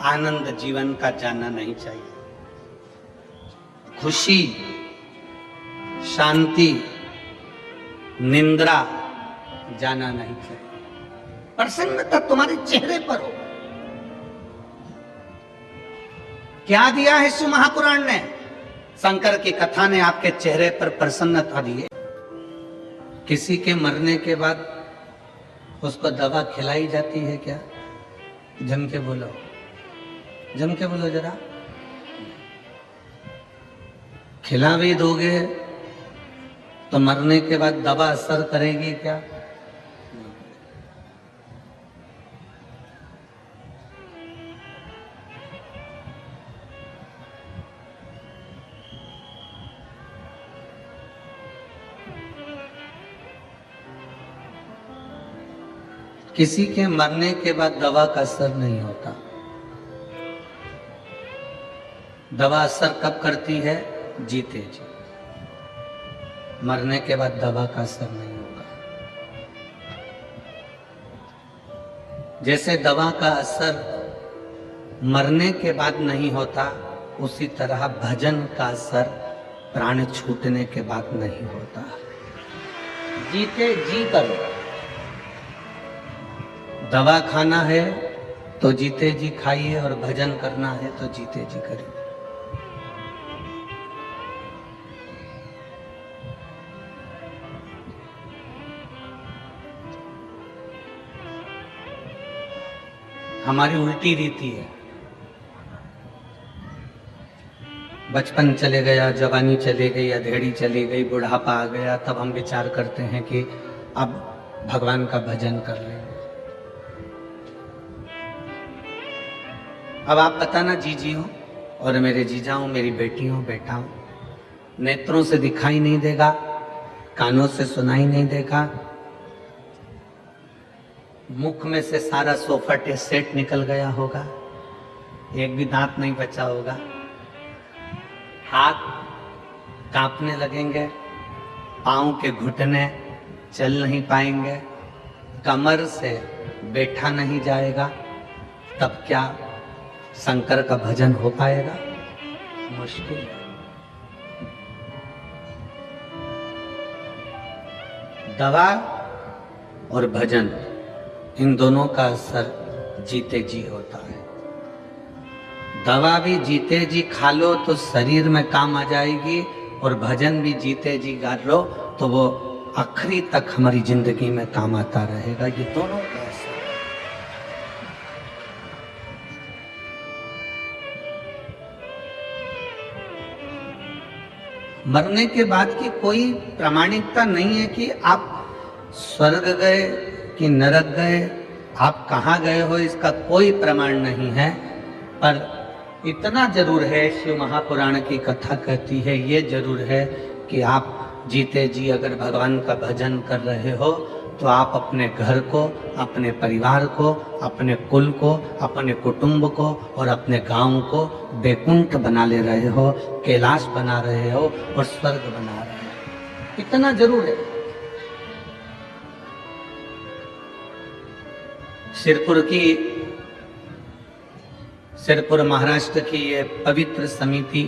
आनंद जीवन का जानना नहीं चाहिए। खुशी, शांति, निंद्रा जाना नहीं चाहिए। प्रसन्नता तुम्हारे चेहरे पर हो। क्या दिया है शिव महापुराण ने? शंकर की कथा ने आपके चेहरे पर प्रसन्नता दी है। किसी के मरने के बाद उसको दवा खिलाई जाती है क्या? जम के बोलो, जम के बोलो जरा। खिला भी दोगे तो मरने के बाद दवा असर करेगी क्या? किसी के मरने के बाद दवा का असर नहीं होता। दवा असर कब करती है? जीते जी। मरने के बाद दवा का असर नहीं होगा। जैसे दवा का असर मरने के बाद नहीं होता, उसी तरह भजन का असर प्राण छूटने के बाद नहीं होता। जीते जी करो। दवा खाना है तो जीते जी खाइए, और भजन करना है तो जीते जी करिए। हमारी उल्टी रीति है। बचपन चले गया, जवानी चले गई, अधेड़ी चली गई, बुढ़ापा आ गया, तब हम विचार करते हैं कि अब भगवान का भजन कर लेंगे। अब आप बताना, जीजी हो और मेरे जीजा हो, मेरी बेटी हो, बेटा हो, नेत्रों से दिखाई नहीं देगा, कानों से सुनाई नहीं देगा, मुख में से सारा सोफट सेट निकल गया होगा, एक भी दांत नहीं बचा होगा, हाथ कांपने लगेंगे, पांव के घुटने चल नहीं पाएंगे, कमर से बैठा नहीं जाएगा, तब क्या शंकर का भजन हो पाएगा? मुश्किल है। दवा और भजन, इन दोनों का असर जीते जी होता है। दवा भी जीते जी खा लो तो शरीर में काम आ जाएगी, और भजन भी जीते जी गा लो तो वो आखिरी तक हमारी जिंदगी में काम आता रहेगा। ये दोनों का असर। मरने के बाद की कोई प्रामाणिकता नहीं है कि आप स्वर्ग गए कि नरक गए, आप कहाँ गए हो, इसका कोई प्रमाण नहीं है। पर इतना जरूर है, शिव महापुराण की कथा कहती है, ये जरूर है कि आप जीते जी अगर भगवान का भजन कर रहे हो तो आप अपने घर को, अपने परिवार को, अपने कुल को, अपने कुटुंब को और अपने गांव को वैकुंठ बना ले रहे हो, कैलाश बना रहे हो और स्वर्ग बना रहे हो। इतना जरूर है। सिरपुर महाराष्ट्र की ये पवित्र समिति,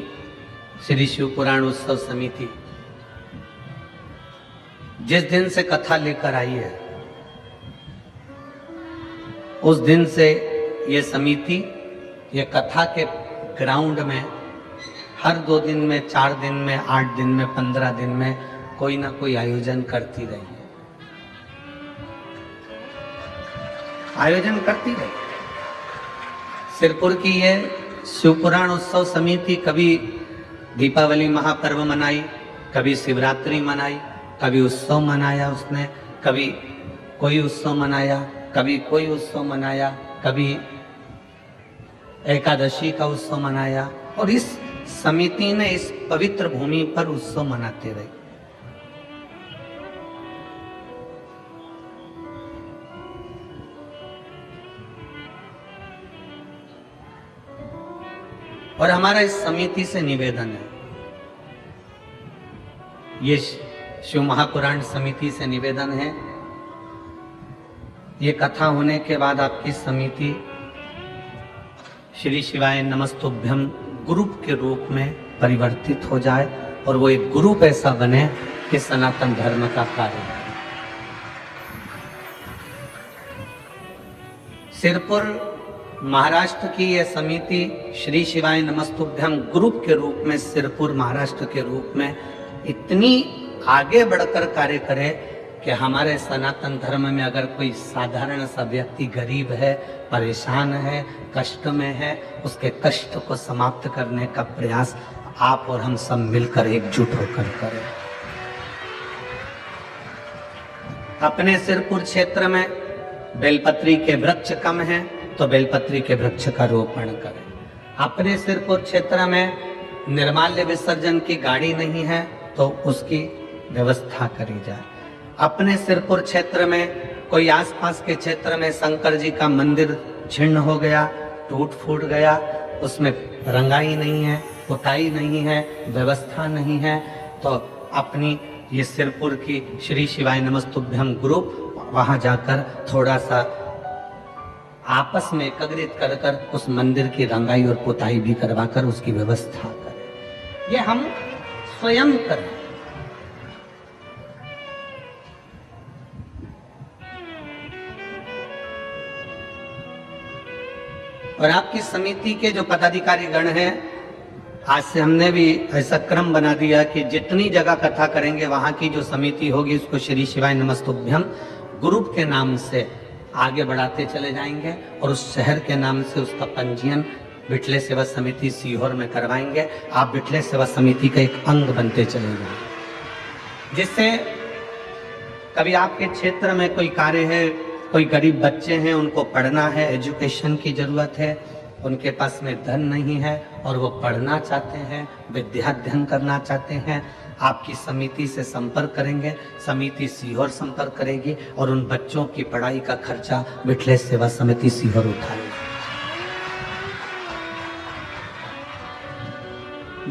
श्री शिव पुराण उत्सव समिति, जिस दिन से कथा लेकर आई है, उस दिन से ये समिति, ये कथा के ग्राउंड में हर 2 दिन में, 4 दिन में, 8 दिन में, 15 दिन में कोई ना कोई आयोजन करती रही है। आयोजन करती रही। सिरपुर की ये शिवपुराण उत्सव समिति कभी दीपावली महापर्व मनाई, कभी शिवरात्रि मनाई, कभी उत्सव मनाया उसने, कभी कोई उत्सव मनाया, कभी कोई उत्सव मनाया, कभी एकादशी का उत्सव मनाया, और इस समिति ने इस पवित्र भूमि पर उत्सव मनाते रहे। और हमारा इस समिति से निवेदन है, ये शिव महापुराण समिति से निवेदन है, ये कथा होने के बाद आपकी समिति श्री शिवाय नमस्तुभ्यम ग्रुप के रूप में परिवर्तित हो जाए और वो एक ग्रुप ऐसा बने कि सनातन धर्म का कार्य करे। सिरपुर महाराष्ट्र की यह समिति श्री शिवाय नमस्तुभ्यम ग्रुप के रूप में सिरपुर महाराष्ट्र के रूप में इतनी आगे बढ़कर कार्य करे कि हमारे सनातन धर्म में अगर कोई साधारण सा व्यक्ति गरीब है, परेशान है, कष्ट में है, उसके कष्ट को समाप्त करने का प्रयास आप और हम सब मिलकर एकजुट होकर करें। अपने सिरपुर क्षेत्र में बेलपत्री के वृक्ष कम हैं तो बेलपत्री के वृक्ष का रोपण करें। अपने सिरपुर क्षेत्र में निर्माल्य विसर्जन की गाड़ी नहीं है तो उसकी व्यवस्था करी जाए। अपने सिरपुर क्षेत्र में कोई आसपास के क्षेत्र में शंकर जी का मंदिर छिन्न हो गया, टूट फूट गया, उसमें रंगाई नहीं है, पुताई नहीं है, व्यवस्था नहीं है, तो अपनी ये सिरपुर की श्री शिवाय नमस्तुभ्यम ग्रुप वहां जाकर थोड़ा सा आपस में एकत्रित कर कर उस मंदिर की रंगाई और पुताई भी करवाकर उसकी व्यवस्था करें। ये हम स्वयं करें। और आपकी समिति के जो पदाधिकारी गण हैं, आज से हमने भी ऐसा क्रम बना दिया कि जितनी जगह कथा करेंगे वहां की जो समिति होगी उसको श्री शिवाय नमस्तुभ्यम ग्रुप के नाम से आगे बढ़ाते चले जाएंगे और उस शहर के नाम से उसका पंजीयन बिटले सेवा समिति सीहोर में करवाएंगे। आप बिटले सेवा समिति का एक अंग बनते चले जाएंगे, जिससे कभी आपके क्षेत्र में कोई कार्य है, कोई गरीब बच्चे हैं, उनको पढ़ना है, एजुकेशन की जरूरत है, उनके पास में धन नहीं है और वो पढ़ना चाहते हैं, विद्या अध्ययन करना चाहते हैं, आपकी समिति से संपर्क करेंगे, समिति सीहोर संपर्क करेगी और उन बच्चों की पढ़ाई का खर्चा बिटले सेवा समिति सीहोर उठाएगी।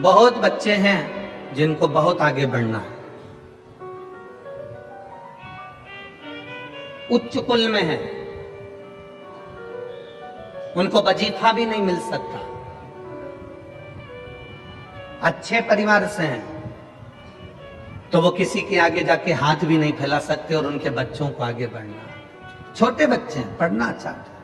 बहुत बच्चे हैं जिनको बहुत आगे बढ़ना है, उच्च कुल में है, उनको वजीफा भी नहीं मिल सकता, अच्छे परिवार से हैं तो वो किसी के आगे जाके हाथ भी नहीं फैला सकते और उनके बच्चों को आगे बढ़ना। छोटे बच्चे हैं, पढ़ना चाहते हैं।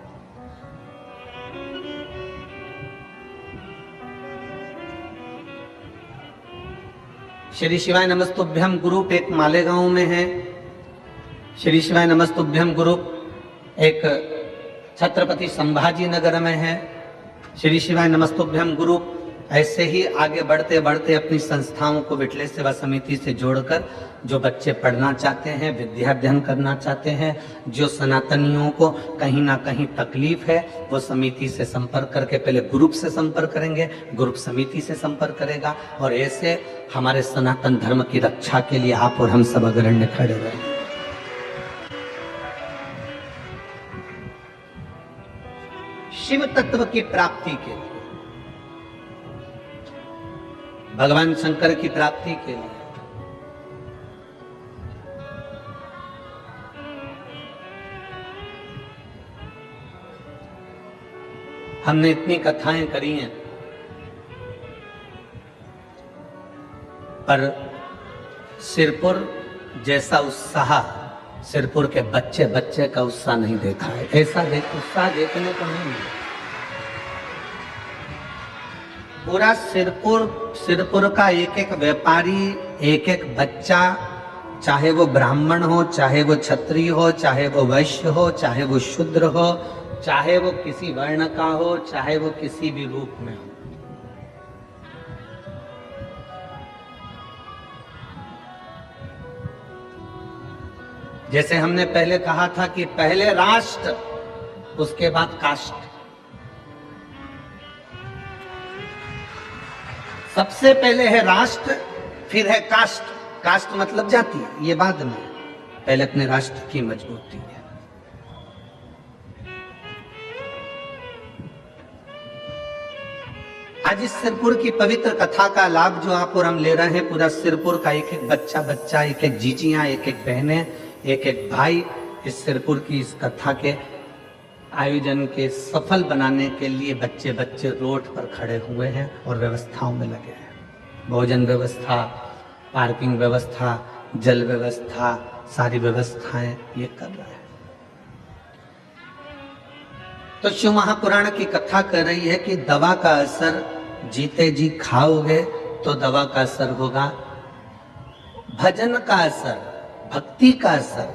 श्री शिवाय नमस्तुभ्यम ग्रुप एक मालेगांव में है, श्री शिवाय नमस्तुभ्यम ग्रुप एक छत्रपति संभाजी नगर में है। श्री शिवाय नमस्तुभ्यम ग्रुप ऐसे ही आगे बढ़ते बढ़ते अपनी संस्थाओं को बिटले सेवा समिति से जोड़कर जो बच्चे पढ़ना चाहते हैं, विद्या अध्ययन करना चाहते हैं, जो सनातनियों को कहीं ना कहीं तकलीफ है, वो समिति से संपर्क करके पहले ग्रुप से संपर्क करेंगे, ग्रुप समिति से संपर्क करेगा और ऐसे हमारे सनातन धर्म की रक्षा के लिए आप और हम सब अग्रण्य खड़े रहेंगे। शिव तत्व की प्राप्ति के लिए, भगवान शंकर की प्राप्ति के लिए हमने इतनी कथाएं करी हैं, पर सिरपुर जैसा उत्साह सिरपुर के बच्चे बच्चे का उत्साह नहीं देखा है। ऐसा उत्साह देखने को नहीं मिला। पूरा सिरपुर का एक एक व्यापारी, एक एक बच्चा, चाहे वो ब्राह्मण हो, चाहे वो क्षत्रिय हो, चाहे वो वैश्य हो, चाहे वो शूद्र हो, चाहे वो किसी वर्ण का हो, चाहे वो किसी भी रूप में हो, जैसे हमने पहले कहा था कि पहले राष्ट्र उसके बाद कास्ट। सबसे पहले है राष्ट्र, फिर है कास्ट। कास्ट मतलब जाति, ये बाद में, पहले अपने राष्ट्र की मजबूती है। आज इस सिरपुर की पवित्र कथा का लाभ जो आप और हम ले रहे हैं, पूरा सिरपुर का एक एक बच्चा, एक एक जीजियां, एक एक बहनें, एक एक भाई इस सिरपुर की इस कथा के आयोजन के सफल बनाने के लिए बच्चे बच्चे रोड पर खड़े हुए हैं और व्यवस्थाओं में लगे हैं। भोजन व्यवस्था, पार्किंग व्यवस्था, जल व्यवस्था, सारी व्यवस्थाएं ये कर रहे हैं। तो शिव महापुराण की कथा कर रही है कि दवा का असर जीते जी खाओगे तो दवा का असर होगा, भजन का असर, भक्ति का असर,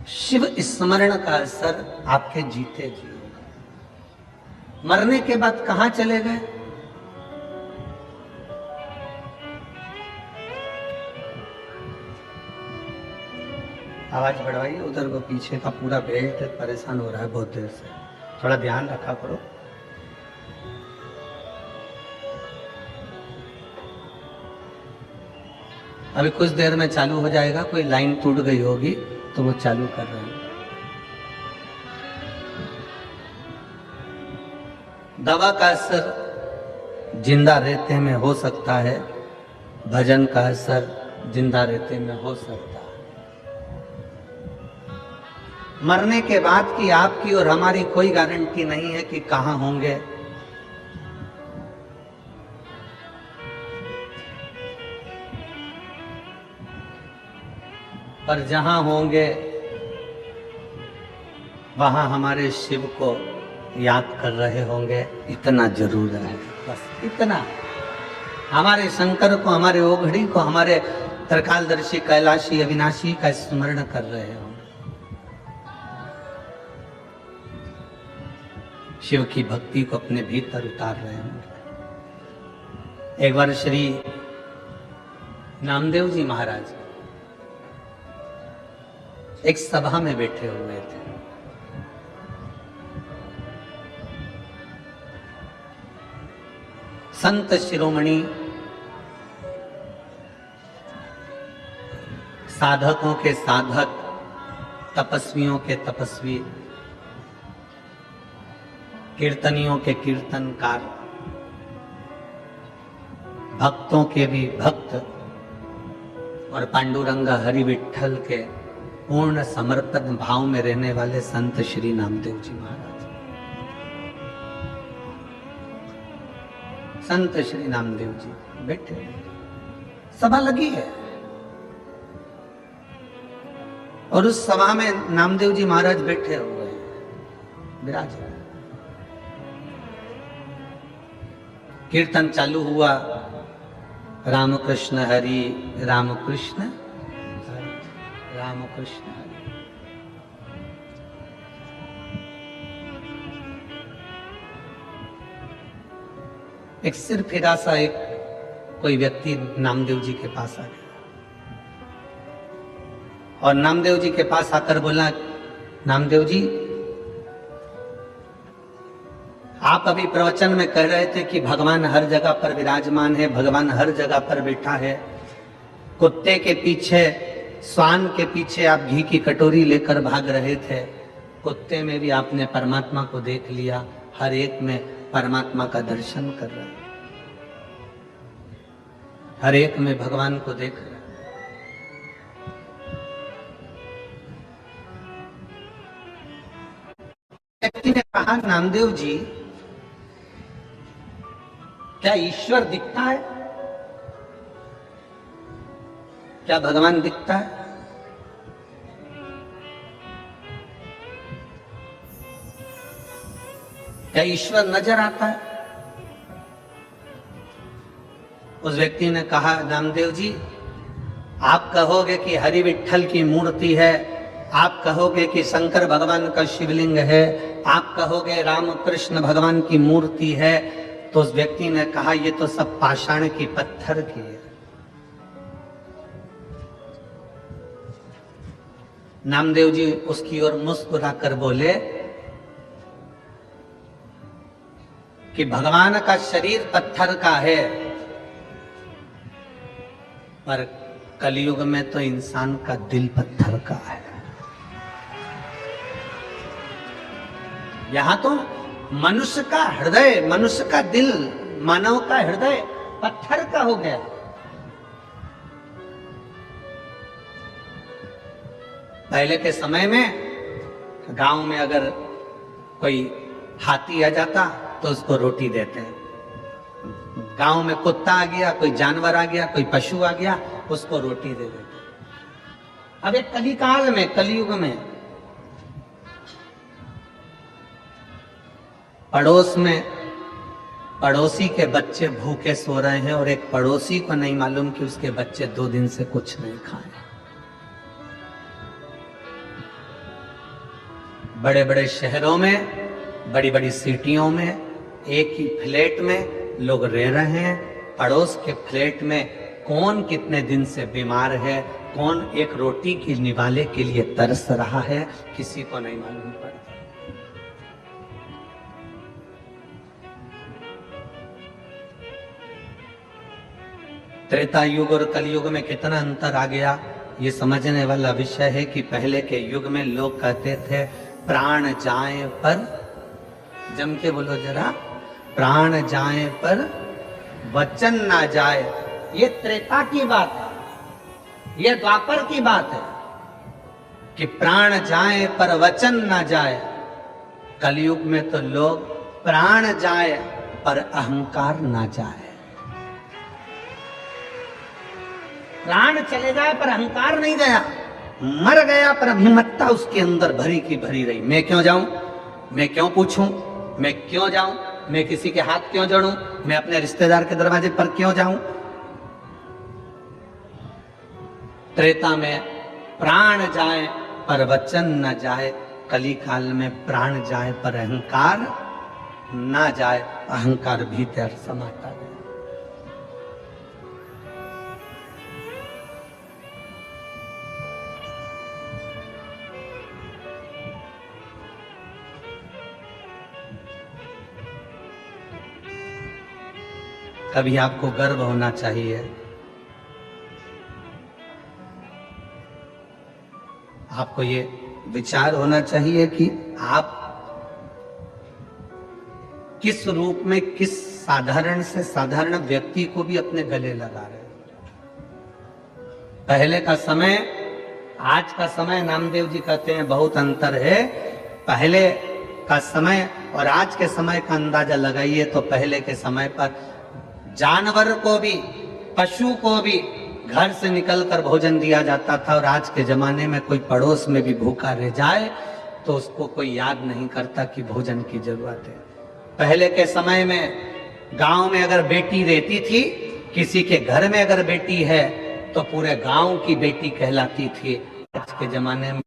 शिव स्मरण का असर आपके जीते जी होगा। मरने के बाद कहां चले गए? आवाज बढ़वाइए, उधर वो पीछे का पूरा बेल्ट परेशान हो रहा है बहुत देर से, थोड़ा ध्यान रखा करो। अभी कुछ देर में चालू हो जाएगा, कोई लाइन टूट गई होगी तो वो चालू कर रहे हैं। दवा का असर जिंदा रहते में हो सकता है, भजन का असर जिंदा रहते में हो सकता है। मरने के बाद की आपकी और हमारी कोई गारंटी नहीं है कि कहां होंगे। पर जहां होंगे वहां हमारे शिव को याद कर रहे होंगे, इतना जरूर है, बस इतना। हमारे शंकर को, हमारे ओघड़ी को, हमारे त्रिकालदर्शी कैलाशी अविनाशी का स्मरण कर रहे होंगे। शिव की भक्ति को अपने भीतर उतार रहे होंगे। एक बार श्री नामदेव जी महाराज एक सभा में बैठे हुए थे। संत शिरोमणि, साधकों के साधक, तपस्वियों के तपस्वी, कीर्तनियों के कीर्तनकार, भक्तों के भी भक्त और पांडुरंग हरि विठल के पूर्ण समर्पण भाव में रहने वाले संत श्री नामदेव जी महाराज। संत श्री नामदेव जी बैठे, सभा लगी है और उस सभा में नामदेव जी महाराज बैठे हुए हैं, विराज। कीर्तन चालू हुआ, रामकृष्ण हरि, रामकृष्ण हरि, रामकृष्ण हरि। एक सिर फिरा सा एक कोई व्यक्ति नामदेव जी के पास आ गया और नामदेव जी के पास आकर बोला, नामदेव जी, आप अभी प्रवचन में कह रहे थे कि भगवान हर जगह पर विराजमान है, भगवान हर जगह पर बैठा है। कुत्ते के पीछे, स्वान के पीछे आप घी की कटोरी लेकर भाग रहे थे। कुत्ते में भी आपने परमात्मा को देख लिया, हर एक में परमात्मा का दर्शन कर रहे हैं, हर एक में भगवान को देख रहे हैं। व्यक्ति ने कहा, नामदेव जी, क्या ईश्वर दिखता है? क्या भगवान दिखता है? क्या ईश्वर नजर आता है? उस व्यक्ति ने कहा, नामदेव जी, आप कहोगे कि हरि विठल की मूर्ति है, आप कहोगे कि शंकर भगवान का शिवलिंग है, आप कहोगे राम कृष्ण भगवान की मूर्ति है, तो उस व्यक्ति ने कहा, ये तो सब पाषाण की, पत्थर की है। नामदेव जी उसकी ओर मुस्कुराकर बोले कि भगवान का शरीर पत्थर का है, पर कलयुग में तो इंसान का दिल पत्थर का है। यहां तो मनुष्य का हृदय, मनुष्य का दिल, मानव का हृदय पत्थर का हो गया। पहले के समय में गांव में अगर कोई हाथी आ जाता तो उसको रोटी देते हैं, गांव में कुत्ता आ गया, कोई जानवर आ गया, कोई पशु आ गया, उसको रोटी दे देते। अब एक कलिकाल में, कलयुग में पड़ोस में पड़ोसी के बच्चे भूखे सो रहे हैं और एक पड़ोसी को नहीं मालूम कि उसके बच्चे 2 दिन से कुछ नहीं खाए। बड़े बड़े शहरों में, बड़ी बड़ी सिटियों में एक ही फ्लैट में लोग रह रहे हैं। पड़ोस के फ्लैट में कौन कितने दिन से बीमार है, कौन एक रोटी के निवाले के लिए तरस रहा है, किसी को नहीं मालूम पड़ता। त्रेता युग और कलयुग में कितना अंतर आ गया, ये समझने वाला विषय है कि पहले के युग में लोग कहते थे प्राण जाए पर, जम के बोलो जरा, प्राण जाए पर वचन ना जाए। ये त्रेता की बात है, ये द्वापर की बात है कि प्राण जाए पर वचन ना जाए। कलयुग में तो लोग प्राण जाए पर अहंकार ना जाए। प्राण चले जाए पर अहंकार नहीं गया, मर गया पर अभिमत्ता उसके अंदर भरी की भरी रही। मैं क्यों जाऊं, मैं क्यों पूछूं, मैं क्यों जाऊं, मैं किसी के हाथ क्यों जोड़ूं, मैं अपने रिश्तेदार के दरवाजे पर क्यों जाऊं। त्रेता में प्राण जाए पर वचन न जाए, कली काल में प्राण जाए पर अहंकार ना जाए, अहंकार भीतर समाता है। कभी आपको गर्व होना चाहिए, आपको ये विचार होना चाहिए कि आप किस रूप में, किस साधारण से साधारण व्यक्ति को भी अपने गले लगा रहे हैं। पहले का समय, आज का समय, नामदेव जी कहते हैं बहुत अंतर है। पहले का समय और आज के समय का अंदाजा लगाइए तो पहले के समय पर जानवर को भी, पशु को भी घर से निकलकर भोजन दिया जाता था, और आज के जमाने में कोई पड़ोस में भी भूखा रह जाए तो उसको कोई याद नहीं करता कि भोजन की जरूरत है। पहले के समय में गांव में अगर बेटी रहती थी, किसी के घर में अगर बेटी है तो पूरे गांव की बेटी कहलाती थी। आज के जमाने में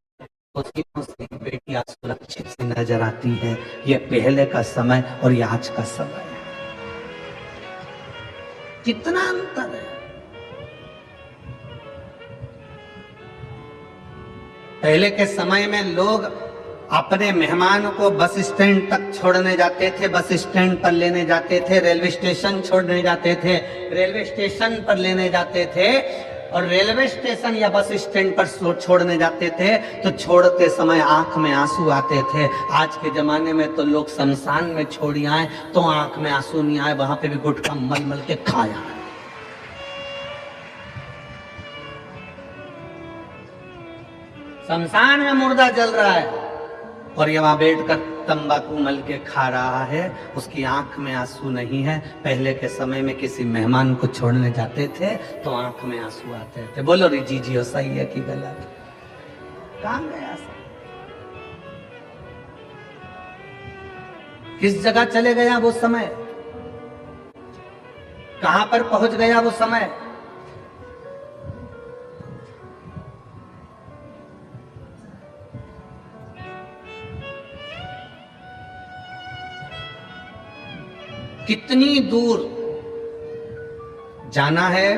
बेटियां सुरक्षित से नजर आती है। ये पहले का समय और ये आज का समय है, कितना अंतर है। पहले के समय में लोग अपने मेहमान को बस स्टैंड तक छोड़ने जाते थे, बस स्टैंड पर लेने जाते थे, रेलवे स्टेशन छोड़ने जाते थे, रेलवे स्टेशन पर लेने जाते थे, और रेलवे स्टेशन या बस स्टैंड पर छोड़ने जाते थे तो छोड़ते समय आंख में आंसू आते थे। आज के जमाने में तो लोग शमशान में छोड़ी आए तो आंख में आंसू नहीं आए, वहां पे भी गुटखा मल मल के खाया। शमशान में मुर्दा जल रहा है और ये वहां बैठकर तंबाकू मल के खा रहा है, उसकी आंख में आंसू नहीं है। पहले के समय में किसी मेहमान को छोड़ने जाते थे तो आंख में आंसू आते थे। बोलो रे जी जी, सही है कि गलत? कहां गया सब? किस जगह चले गया वो समय? कहां पर पहुंच गया वो समय? कितनी दूर जाना है।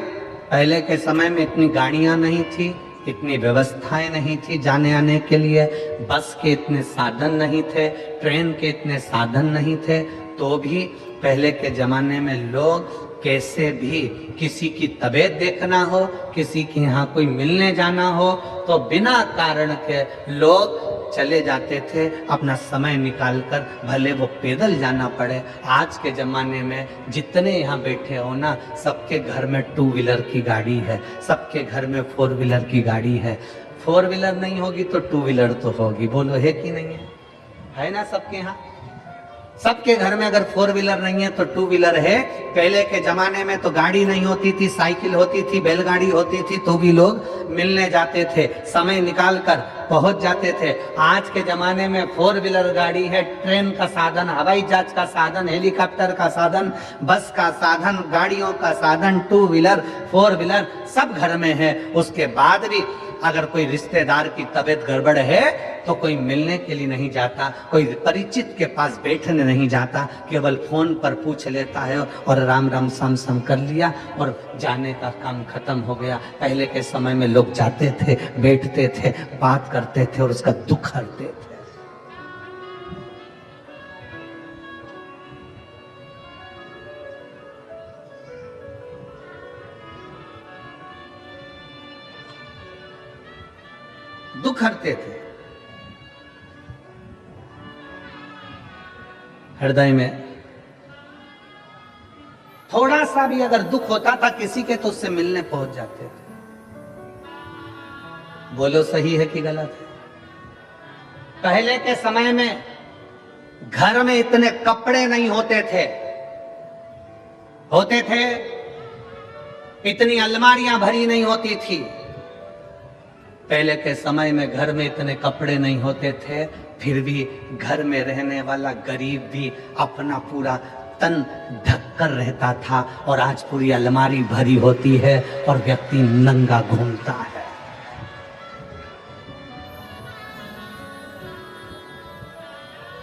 पहले के समय में इतनी गाड़ियां नहीं थी, इतनी व्यवस्थाएं नहीं थी जाने आने के लिए, बस के इतने साधन नहीं थे, ट्रेन के इतने साधन नहीं थे, तो भी पहले के जमाने में लोग कैसे भी किसी की तबीयत देखना हो, किसी के यहाँ कोई मिलने जाना हो तो बिना कारण के लोग चले जाते थे अपना समय निकालकर, भले वो पैदल जाना पड़े। आज के जमाने में जितने यहाँ बैठे हो ना, सबके घर में 2 व्हीलर की गाड़ी है, सबके घर में 4 व्हीलर की गाड़ी है। 4 व्हीलर नहीं होगी तो 2 व्हीलर तो होगी, बोलो है कि नहीं है? है ना सबके यहाँ? सबके घर में अगर 4 व्हीलर नहीं है तो 2 व्हीलर है। पहले के जमाने में तो गाड़ी नहीं होती थी, साइकिल होती थी, बैलगाड़ी होती थी, तो भी लोग मिलने जाते थे, समय निकाल कर पहुंच जाते थे। आज के जमाने में 4 व्हीलर गाड़ी है, ट्रेन का साधन, हवाई जहाज का साधन, हेलीकॉप्टर का साधन, बस का साधन, गाड़ियों का साधन, 2 व्हीलर 4 व्हीलर सब घर में है। उसके बाद भी अगर कोई रिश्तेदार की तबीयत गड़बड़ है तो कोई मिलने के लिए नहीं जाता, कोई परिचित के पास बैठने नहीं जाता, केवल फोन पर पूछ लेता है और राम राम सम सम कर लिया और जाने का काम खत्म हो गया। पहले के समय में लोग जाते थे, बैठते थे, बात करते थे और उसका दुख हरते थे। दुख हरते थे। हृदय में थोड़ा सा भी अगर दुख होता था किसी के तो उससे मिलने पहुंच जाते थे। बोलो सही है कि गलत है? पहले के समय में घर में इतने कपड़े नहीं होते थे, होते थे इतनी अलमारियां भरी नहीं होती थी। पहले के समय में घर में इतने कपड़े नहीं होते थे, फिर भी घर में रहने वाला गरीब भी अपना पूरा तन ढककर रहता था। और आज पूरी अलमारी भरी होती है और व्यक्ति नंगा घूमता है।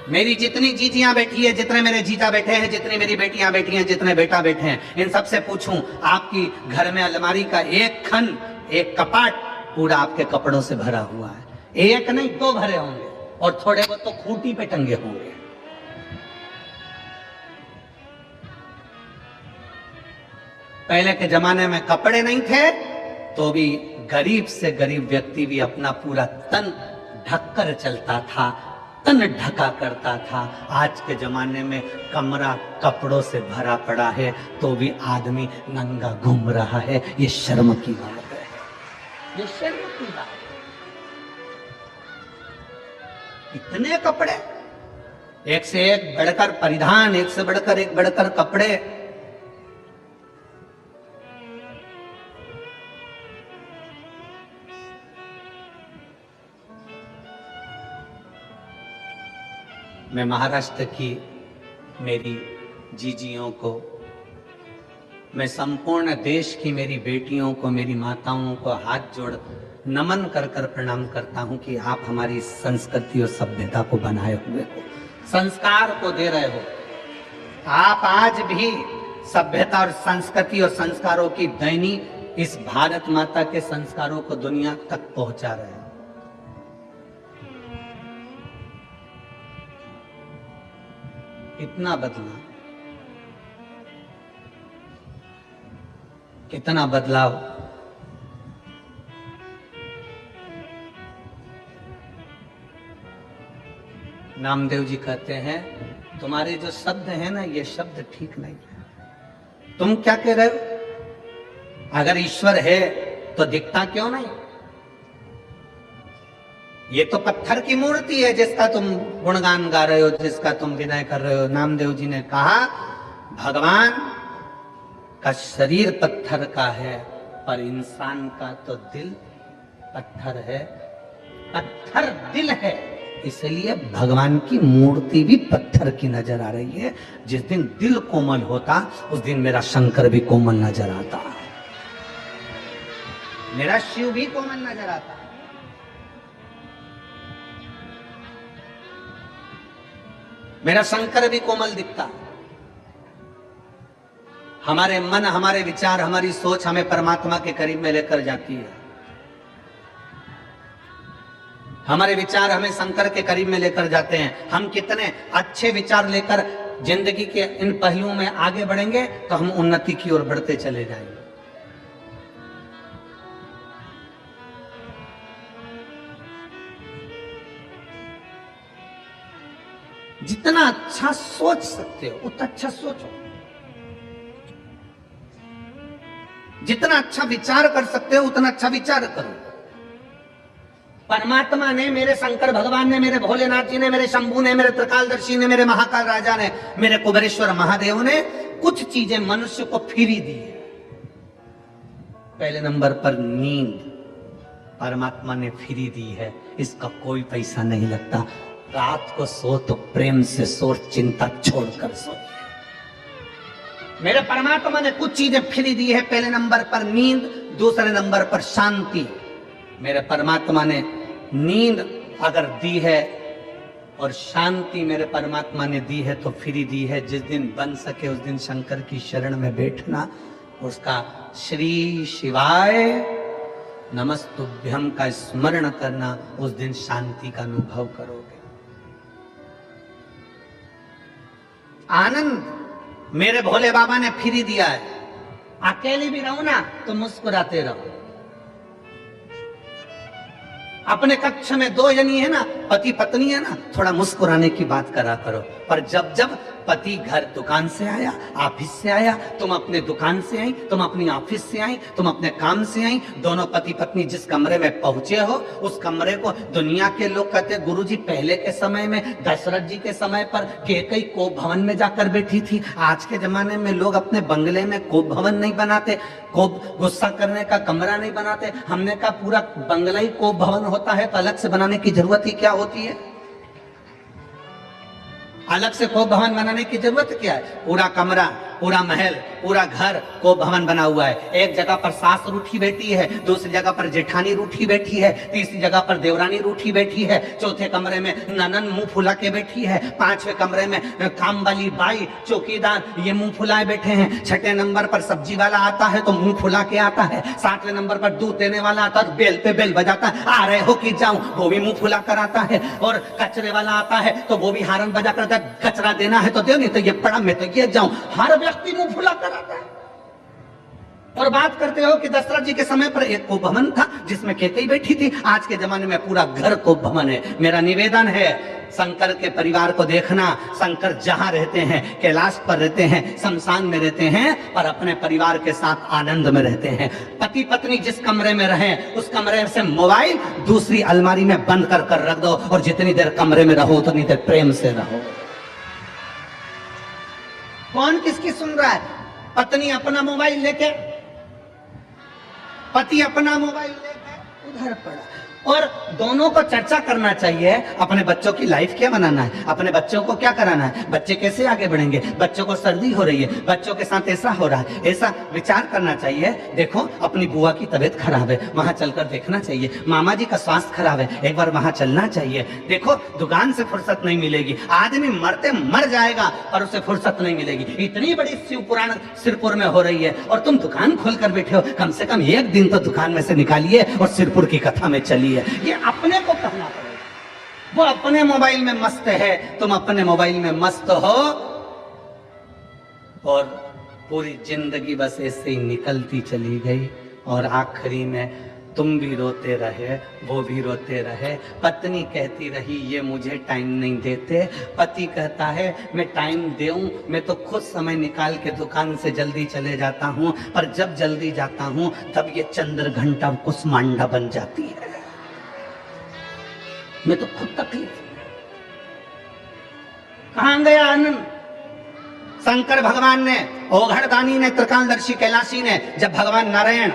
मेरी जितनी जीजियां बैठी है, जितने मेरे जीजा बैठे हैं, जितनी मेरी बेटियां बैठी हैं, जितने बेटा बैठे हैं, इन सबसे पूछूं आपकी घर में अलमारी का एक खन, एक कपाट पूरा आपके कपड़ों से भरा हुआ है? एक नहीं 2 भरे होंगे और थोड़े बहुत तो खूंटी पे टंगे होंगे। पहले के जमाने में कपड़े नहीं थे तो भी गरीब से गरीब व्यक्ति भी अपना पूरा तन ढककर चलता था, तन ढका करता था। आज के जमाने में कमरा कपड़ों से भरा पड़ा है तो भी आदमी नंगा घूम रहा है। ये शर्म की बात है, ये शर्म की बात है। इतने कपड़े, एक से एक बढ़कर परिधान, एक से बढ़कर एक बढ़कर कपड़े। मैं महाराष्ट्र की मेरी जीजियों को, मैं संपूर्ण देश की मेरी बेटियों को, मेरी माताओं को हाथ जोड़ नमन कर कर प्रणाम करता हूं कि आप हमारी संस्कृति और सभ्यता को बनाए हुए हो, संस्कार को दे रहे हो। आप आज भी सभ्यता और संस्कृति और संस्कारों की दैनी इस भारत माता के संस्कारों को दुनिया तक पहुंचा रहे हैं। इतना बदलाव, कितना बदलाव। नामदेव जी कहते हैं तुम्हारे जो शब्द है ना, ये शब्द ठीक नहीं है। तुम क्या कह रहे हो? अगर ईश्वर है तो दिखता क्यों नहीं? ये तो पत्थर की मूर्ति है जिसका तुम गुणगान गा रहे हो, जिसका तुम विनय कर रहे हो। नामदेव जी ने कहा भगवान का शरीर पत्थर का है पर इंसान का तो दिल पत्थर है। पत्थर दिल है, इसलिए भगवान की मूर्ति भी पत्थर की नजर आ रही है। जिस दिन दिल कोमल होता उस दिन मेरा शंकर भी कोमल नजर आता, मेरा शिव भी कोमल नजर आता। मेरा शंकर भी कोमल दिखता। हमारे मन, हमारे विचार, हमारी सोच हमें परमात्मा के करीब में लेकर जाती है। हमारे विचार हमें शंकर के करीब में लेकर जाते हैं। हम कितने अच्छे विचार लेकर जिंदगी के इन पहलुओं में आगे बढ़ेंगे तो हम उन्नति की ओर बढ़ते चले जाएंगे। जितना अच्छा सोच सकते हो उतना अच्छा सोचो, जितना अच्छा विचार कर सकते हो उतना अच्छा विचार करो। परमात्मा ने, मेरे शंकर भगवान ने, मेरे भोलेनाथ जी ने, मेरे शंभू ने, मेरे त्रिकालदर्शी ने, मेरे महाकाल राजा ने, मेरे कुबेरेश्वर महादेव ने कुछ चीजें मनुष्य को फ्री दी है। पहले नंबर पर नींद परमात्मा ने फ्री दी है, इसका कोई पैसा नहीं लगता। रात को सो तो प्रेम से सो, चिंता छोड़कर सो। मेरे परमात्मा ने कुछ चीजें फ्री दी है। पहले नंबर पर नींद, दूसरे नंबर पर शांति। मेरे परमात्मा ने नींद अगर दी है और शांति मेरे परमात्मा ने दी है तो फ्री दी है। जिस दिन बन सके उस दिन शंकर की शरण में बैठना, उसका श्री शिवाय नमस्तुभ्यम का स्मरण करना, उस दिन शांति का अनुभव करोगे। आनंद मेरे भोले बाबा ने फ्री दिया है। अकेले भी रहो ना तो मुस्कुराते रहो। अपने कक्ष में दो जनी है ना, पति पत्नी है ना, थोड़ा मुस्कुराने की बात करा करो। पर जब जब पति घर दुकान से आया, ऑफिस से आया, तुम अपने दुकान से आई, तुम अपनी ऑफिस से आई, तुम अपने काम से आई, दोनों पति पत्नी जिस कमरे में पहुंचे हो, उस कमरे को दुनिया के लोग कहते, गुरुजी पहले के समय में दशरथ जी के समय पर कैकेयी कोप भवन में जाकर बैठी थी। आज के जमाने में लोग अपने बंगले में कोप भवन नहीं बनाते, कोप गुस्सा करने का कमरा नहीं बनाते। हमने कहा पूरा बंगला ही कोप भवन होता है तो अलग से बनाने की जरूरत ही क्या होती है? अलग से कोप भवन बनाने की जरूरत क्या है? पूरा कमरा, पूरा महल, पूरा घर कोप भवन बना हुआ है। एक जगह पर सास रूठी बैठी है, दूसरी जगह पर जेठानी रूठी बैठी है, तीसरी जगह पर देवरानी रूठी बैठी है, चौथे कमरे में ननन मुंह फुला के बैठी है, पांचवें कमरे में काम वाली बाई, चौकीदार ये मुंह फुलाए बैठे हैं, छठे नंबर पर सब्जी वाला आता है तो मुंह फुला के आता है, सातवें नंबर पर दूध देने वाला आता है, बेल पे बेल बजाता है, आ रहे हो कि जाऊं, वो भी मुंह फुला कर आता है, और कचरे वाला आता है तो वो भी हारन बजा कर, कचरा देना है तो दे, नहीं तो ये पड़ा मैं तो ये जाऊं। हर व्यक्ति मुंह फुला कर आता है। और बात करते हो कि दशरथ जी के समय पर एक कोप भवन था जिसमें कैकेयी बैठी थी। आज के जमाने में पूरा घर कोप भवन है। मेरा निवेदन है, शंकर के परिवार को देखना। शंकर जहां रहते हैं, कैलाश पर रहते हैं, शमशान में रहते हैं, पर अपने परिवार के साथ आनंद में रहते हैं। पति पत्नी जिस कमरे में रहें, उस कमरे से मोबाइल दूसरी अलमारी में बंद कर रख दो, और जितनी देर कमरे में रहो उतनी देर प्रेम से रहो। कौन किसकी सुन रहा है? पत्नी अपना मोबाइल लेके, पति अपना मोबाइल लेके उधर पड़ा। और दोनों को चर्चा करना चाहिए, अपने बच्चों की लाइफ क्या बनाना है, अपने बच्चों को क्या कराना है, बच्चे कैसे आगे बढ़ेंगे, बच्चों को सर्दी हो रही है, बच्चों के साथ ऐसा हो रहा है, ऐसा विचार करना चाहिए। देखो अपनी बुआ की तबीयत खराब है, वहां चलकर देखना चाहिए। मामा जी का स्वास्थ्य खराब है, एक बार वहां चलना चाहिए। देखो दुकान से फुर्सत नहीं मिलेगी, आदमी मरते मर जाएगा और उसे फुर्सत नहीं मिलेगी। इतनी बड़ी शिव पुराण सिरपुर में हो रही है और तुम दुकान खोल कर बैठे हो। कम से कम एक दिन तो दुकान में से निकालिए और सिरपुर की कथा में चलिए। ये अपने को कहना पड़ेगा। वो अपने मोबाइल में मस्त है, तुम अपने मोबाइल में मस्त हो, और पूरी जिंदगी बस ऐसे ही निकलती चली गई। और आखिरी में तुम भी रोते रहे, वो भी रोते रहे। पत्नी कहती रही ये मुझे टाइम नहीं देते, पति कहता है मैं टाइम दूं, मैं तो खुद समय निकाल के दुकान से जल्दी चले जाता हूं, पर जब जल्दी जाता हूं तब ये चंद्र घंटा कुसमांडा बन जाती है। मैं तो खुद तकलीफ। कहां गया आनंद? शंकर भगवान ने, ओघड़दानी ने, त्रिकालदर्शी कैलाशी ने, जब भगवान नारायण,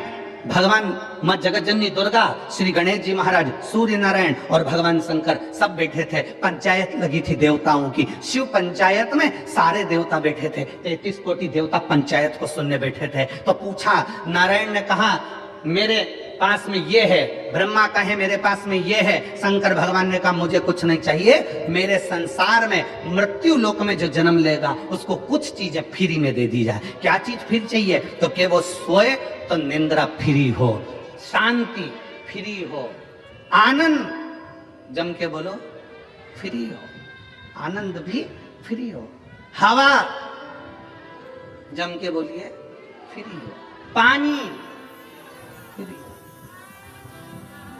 भगवान मां जगतजननी दुर्गा, श्री गणेश जी महाराज, सूर्य नारायण और भगवान शंकर सब बैठे थे। पंचायत लगी थी देवताओं की। शिव पंचायत में सारे देवता बैठे थे, 33 कोटि देवता पंचायत को सुनने बैठे थे। तो पूछा, नारायण ने कहा मेरे पास में ये है, ब्रह्मा कहे मेरे पास में ये है, शंकर भगवान ने कहा मुझे कुछ नहीं चाहिए, मेरे संसार में मृत्यु लोक में जो जन्म लेगा उसको कुछ चीजें फ्री में दे दी जाए। क्या चीज फ्री चाहिए? तो कि वो सोए तो निंद्रा फ्री हो, शांति फ्री हो, आनंद जम के बोलो फ्री हो, आनंद भी फ्री हो, हवा जम के बोलिए फ्री हो, पानी फ्री,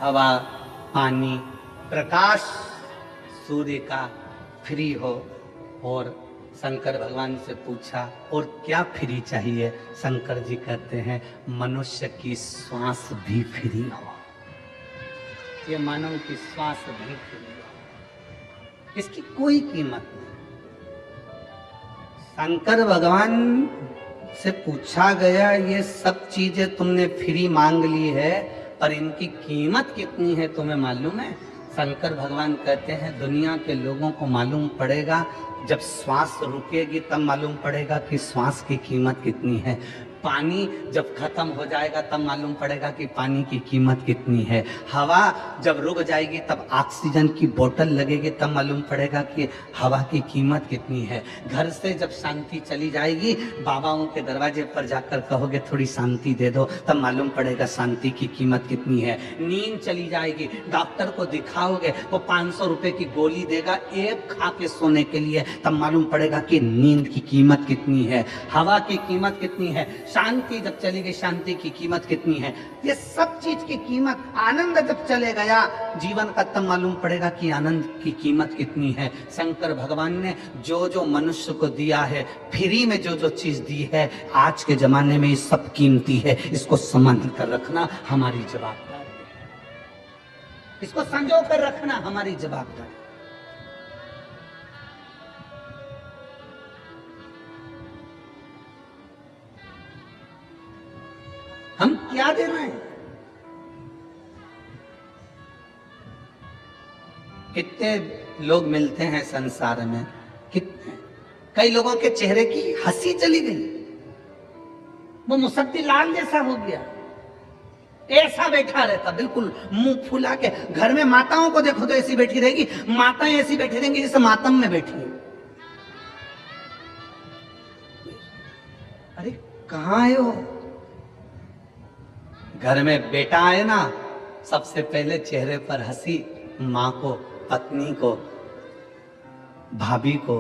हवा, पानी, प्रकाश सूर्य का फ्री हो। और शंकर भगवान से पूछा और क्या फ्री चाहिए? शंकर जी कहते हैं मनुष्य की श्वास भी फ्री हो। ये मानव की श्वास भी खिली, इसकी कोई कीमत नहीं। शंकर भगवान से पूछा गया, ये सब चीजें तुमने फ्री मांग ली है, पर इनकी कीमत कितनी है तुम्हें मालूम है? शंकर भगवान कहते हैं, दुनिया के लोगों को मालूम पड़ेगा जब श्वास रुकेगी, तब मालूम पड़ेगा कि श्वास की कीमत कितनी है। पानी जब खत्म हो जाएगा तब मालूम पड़ेगा कि पानी की कीमत कितनी है। हवा जब रुक जाएगी तब ऑक्सीजन की बोतल लगेगी, तब मालूम पड़ेगा कि हवा की कीमत कितनी है। घर से जब शांति चली जाएगी, बाबाओं के दरवाजे पर जाकर कहोगे थोड़ी शांति दे दो, तब मालूम पड़ेगा शांति की कीमत कितनी है। नींद चली जाएगी, डॉक्टर को दिखाओगे, वो 500 रुपए की गोली देगा एक खा के सोने के लिए, तब मालूम पड़ेगा कि नींद की कीमत कितनी है, हवा की कीमत कितनी है। शांति जब चली गई, शांति की कीमत कितनी है। ये सब चीज की कीमत, आनंद जब चले गया जीवन का, तब मालूम पड़ेगा कि आनंद की कीमत कितनी है। शंकर भगवान ने जो जो मनुष्य को दिया है, फ्री में जो जो चीज दी है, आज के जमाने में ये सब कीमती है। इसको संभाल कर रखना हमारी जवाबदारी है, इसको संजो कर रखना हमारी जवाबदारी। हम क्या दे रहे हैं? कितने लोग मिलते हैं संसार में, कितने, कई लोगों के चेहरे की हंसी चली गई, वो मुसद्दी लाल जैसा हो गया, ऐसा बैठा रहता बिल्कुल मुंह फुला के। घर में माताओं को देखो तो ऐसी बैठी रहेगी, माताएं ऐसी बैठी रहेंगी जैसे मातम में बैठी है। अरे कहां आए हो? घर में बेटा आए ना, सबसे पहले चेहरे पर हंसी, माँ को, पत्नी को, भाभी को,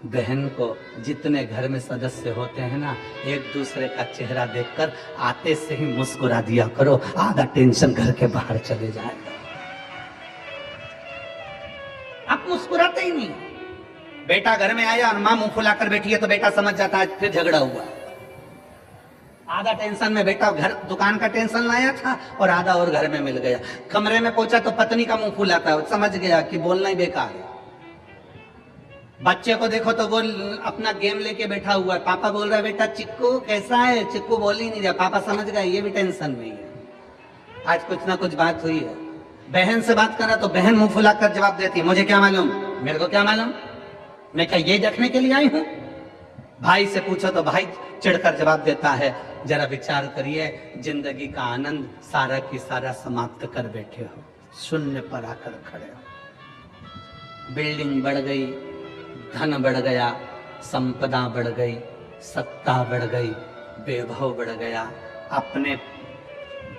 बहन को, जितने घर में सदस्य होते हैं ना, एक दूसरे का चेहरा देखकर आते से ही मुस्कुरा दिया करो, आधा टेंशन घर के बाहर चले जाएगा। आप मुस्कुराते ही नहीं। बेटा घर में आया और माँ मुंह फुलाकर बैठी है तो बेटा समझ जाता है फिर झगड़ा हुआ। आधा टेंशन में बेटा घर दुकान का टेंशन लाया था और आधा और घर में मिल गया। कमरे में पहुंचा तो पत्नी का मुंह फुलाता है, समझ गया कि बोलना ही बेकार है। बच्चे को देखो तो वो अपना गेम लेके बैठा हुआ है, पापा बोल रहा है बेटा चिक्कू कैसा है, चिक्कू बोल ही नहीं रहा, पापा समझ गया ये भी टेंशन में है। आज कुछ ना कुछ बात हुई है। बहन से बात करा तो बहन मुंह फुलाकर जवाब देती है, मुझे क्या मालूम, मेरे को क्या मालूम, मैं क्या ये देखने के लिए आई हूं। भाई से पूछो तो भाई चिढ़कर जवाब देता है। जरा विचार करिए, जिंदगी का आनंद सारा की सारा समाप्त कर बैठे हो, शून्य पर आकर खड़े हो। बिल्डिंग बढ़ गई, धन बढ़ गया, संपदा बढ़ गई, सत्ता बढ़ गई, वैभव बढ़ गया, अपने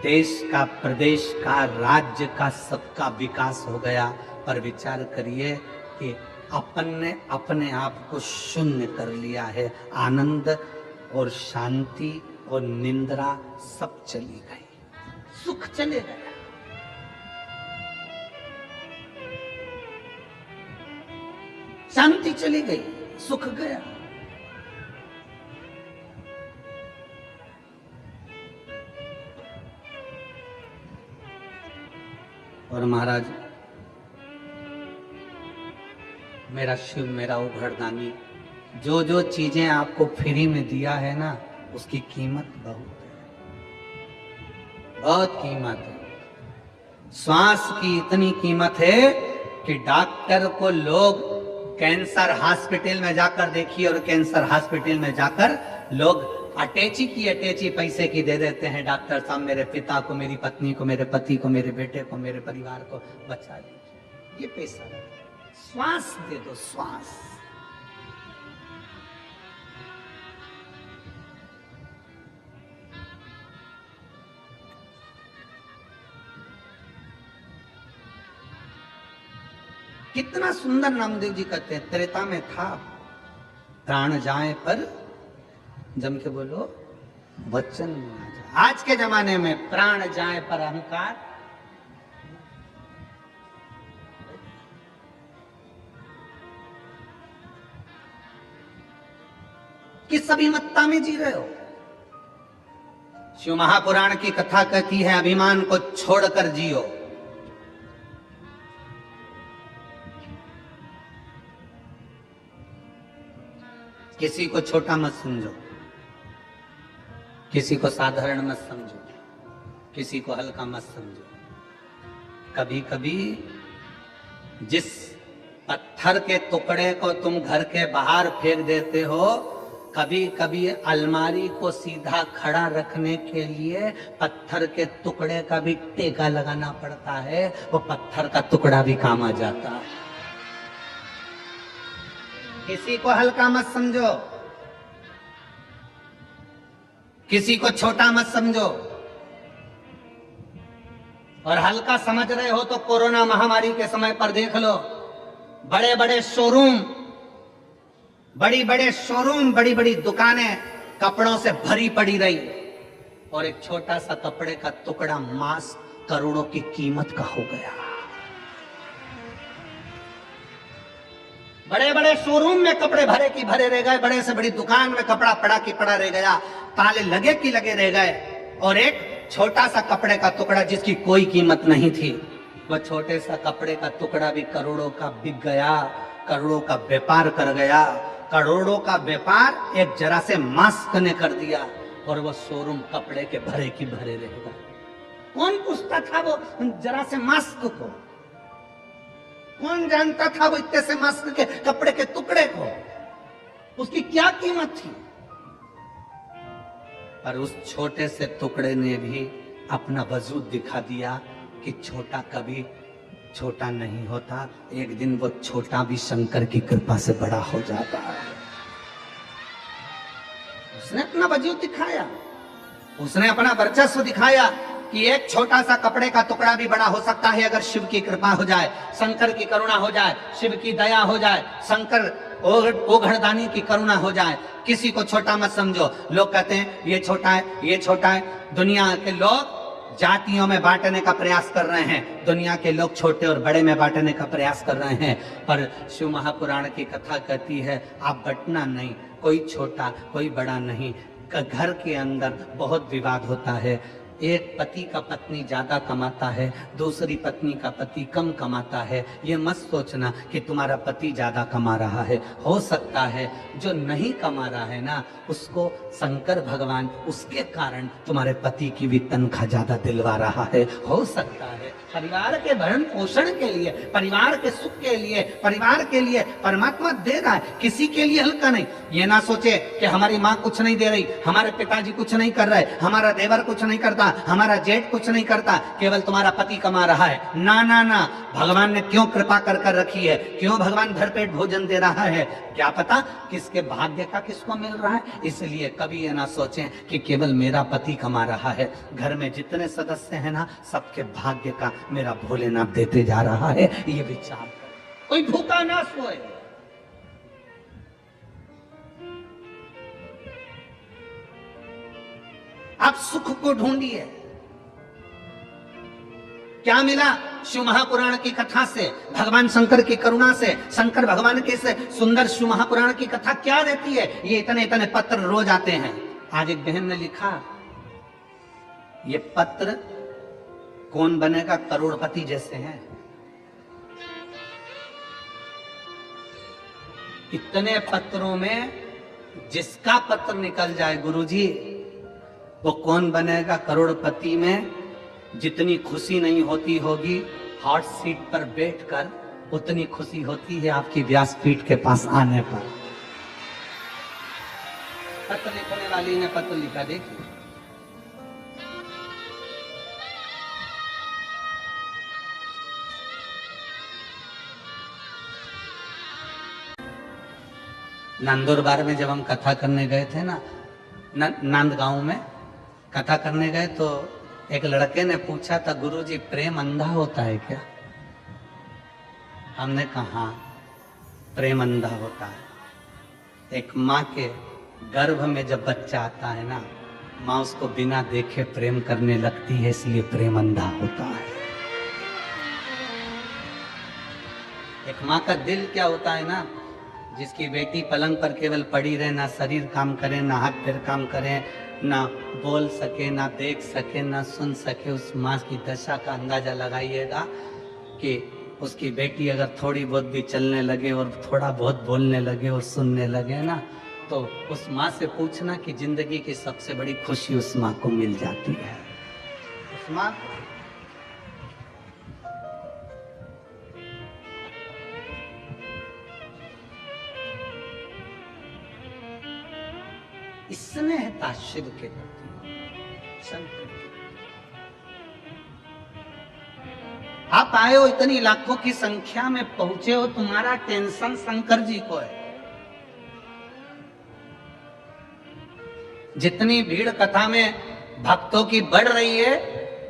देश का, प्रदेश का, राज्य का, सबका विकास हो गया। पर विचार करिए कि अपन ने अपने आप को शून्य कर लिया है। आनंद और शांति और निंद्रा सब चली गई, सुख चले गया। शांति चली गई, सुख गया। और महाराज मेरा शिव, मेरा उघड़दानी, जो जो चीजें आपको फ्री में दिया है ना, उसकी कीमत बहुत है, बहुत कीमत है। श्वास की इतनी कीमत है कि डॉक्टर को लोग कैंसर हॉस्पिटल में जाकर देखिए, और कैंसर हॉस्पिटल में जाकर लोग अटैची की अटैची पैसे की दे देते हैं। डॉक्टर साहब मेरे पिता को, मेरी पत्नी को, मेरे पति को, मेरे बेटे को, मेरे परिवार को बचा लीजिए, ये पैसा है। श्वास दे दो, श्वास। कितना सुंदर नामदेव जी कहते हैं, त्रेता में था प्राण जाए पर, जम के बोलो वचन ना जाए। आज के जमाने में प्राण जाए पर अहंकार, किस अभिमत्ता में जी रहे हो? शिव महापुराण की कथा कहती है, अभिमान को छोड़कर जियो। किसी को छोटा मत समझो, किसी को साधारण मत समझो, किसी को हल्का मत समझो। कभी कभी जिस पत्थर के टुकड़े को तुम घर के बाहर फेंक देते हो, कभी कभी अलमारी को सीधा खड़ा रखने के लिए पत्थर के टुकड़े का भी टेका लगाना पड़ता है, वो पत्थर का टुकड़ा भी काम आ जाता है। किसी को हल्का मत समझो, किसी को छोटा मत समझो। और हल्का समझ रहे हो तो कोरोना महामारी के समय पर देख लो, बड़े बड़े शोरूम, बड़ी बड़ी दुकानें कपड़ों से भरी पड़ी रही, और एक छोटा सा कपड़े का टुकड़ा मास्क करोड़ों की कीमत का हो गया। बड़े बड़े शोरूम में कपड़े भरे की भरे रह गए, बड़े से बड़ी दुकान में कपड़ा पड़ा की पड़ा रह गया, ताले लगे की लगे रह गए, और एक छोटा सा कपड़े का टुकड़ा जिसकी कोई कीमत नहीं थी, वह छोटे सा कपड़े का टुकड़ा भी करोड़ों का बिक गया, करोड़ों का व्यापार कर गया। करोड़ों का व्यापार एक जरा से मास्क ने कर दिया, और वो शोरूम कपड़े के भरे की भरे रह गए। कौन पूछता था वो जरा से मास्क को? कौन जानता था वो इतने से मास्क के कपड़े के टुकड़े को? उसकी क्या कीमत थी? पर उस छोटे से टुकड़े ने भी अपना वजूद दिखा दिया कि छोटा कभी छोटा नहीं होता, एक दिन वो छोटा भी शंकर की कृपा से बड़ा हो जाता है। उसने अपना वजूद दिखाया, उसने अपना वर्चस्व दिखाया कि एक छोटा सा कपड़े का टुकड़ा भी बड़ा हो सकता है अगर शिव की कृपा हो जाए, शंकर की करुणा हो जाए, शिव की दया हो जाए, शंकर ओघड़दानी की करुणा हो जाए। किसी को छोटा मत समझो। लोग कहते हैं ये छोटा है, ये छोटा है। दुनिया के लोग जातियों में बांटने का प्रयास कर रहे हैं, दुनिया के लोग छोटे और बड़े में बांटने का प्रयास कर रहे हैं, पर शिव महापुराण की कथा कहती है आप बंटना नहीं, कोई छोटा कोई बड़ा नहीं। घर के अंदर बहुत विवाद होता है, एक पति का पत्नी ज्यादा कमाता है, दूसरी पत्नी का पति कम कमाता है। ये मत सोचना कि तुम्हारा पति ज्यादा कमा रहा है, हो सकता है जो नहीं कमा रहा है ना, उसको शंकर भगवान उसके कारण तुम्हारे पति की भी तनख्वाह ज्यादा दिलवा रहा है। हो सकता है परिवार के भरण पोषण के लिए, परिवार के सुख के लिए, परिवार के लिए परमात्मा दे रहा है, किसी के लिए हल्का नहीं। ये ना सोचे कि हमारी माँ कुछ नहीं दे रही, हमारे पिताजी कुछ नहीं कर रहे, हमारा देवर कुछ नहीं करता, हमारा जेठ कुछ नहीं करता, केवल तुम्हारा पति कमा रहा है। ना ना ना, भगवान ने क्यों कृपा कर कर रखी है, क्यों भगवान भरपेट भोजन दे रहा है, क्या पता किसके भाग्य का किसको मिल रहा है। इसलिए कभी ये ना सोचें कि केवल मेरा पति कमा रहा है, घर में जितने सदस्य हैं ना, सबके भाग्य का मेरा भोलेनाथ देते जा रहा है। ये विचार कोई भूखा ना सोए। आप सुख को ढूंढिए। क्या मिला शिव महापुराण की कथा से, भगवान शंकर की करुणा से, शंकर भगवान के से सुंदर शिव महापुराण की कथा क्या देती है? ये इतने इतने पत्र रोज आते हैं। आज एक बहन ने लिखा, ये पत्र कौन बनेगा करोड़पति जैसे हैं। इतने पत्रों में जिसका पत्र निकल जाए गुरुजी, वो कौन बनेगा करोड़पति में जितनी खुशी नहीं होती होगी हॉट सीट पर बैठकर, उतनी खुशी होती है आपकी व्यासपीठ के पास आने पर। पत्र लिखने वाली ने पत्र लिखा, देखिए। नंदुरबार में जब हम कथा करने गए थे ना, नांदगांव में कथा करने गए, तो एक लड़के ने पूछा था, गुरुजी प्रेम अंधा होता है क्या? हमने कहा प्रेम अंधा होता है। एक माँ के गर्भ में जब बच्चा आता है ना, माँ उसको बिना देखे प्रेम करने लगती है, इसलिए प्रेम अंधा होता है। एक माँ का दिल क्या होता है ना, जिसकी बेटी पलंग पर केवल पड़ी रहे, ना शरीर काम करे, ना हाथ पैर काम करे, ना बोल सके, ना देख सके, ना सुन सके, उस माँ की दशा का अंदाजा लगाइएगा कि उसकी बेटी अगर थोड़ी बहुत भी चलने लगे और थोड़ा बहुत बोलने लगे और सुनने लगे ना, तो उस माँ से पूछना कि जिंदगी की सबसे बड़ी खुशी उस माँ को मिल जाती है। उस माँ स्नेहता शिव के प्रति, शंकर के। आप आए हो, इतनी लाखों की संख्या में पहुंचे हो, तुम्हारा टेंशन शंकर जी को है। जितनी भीड़ कथा में भक्तों की बढ़ रही है,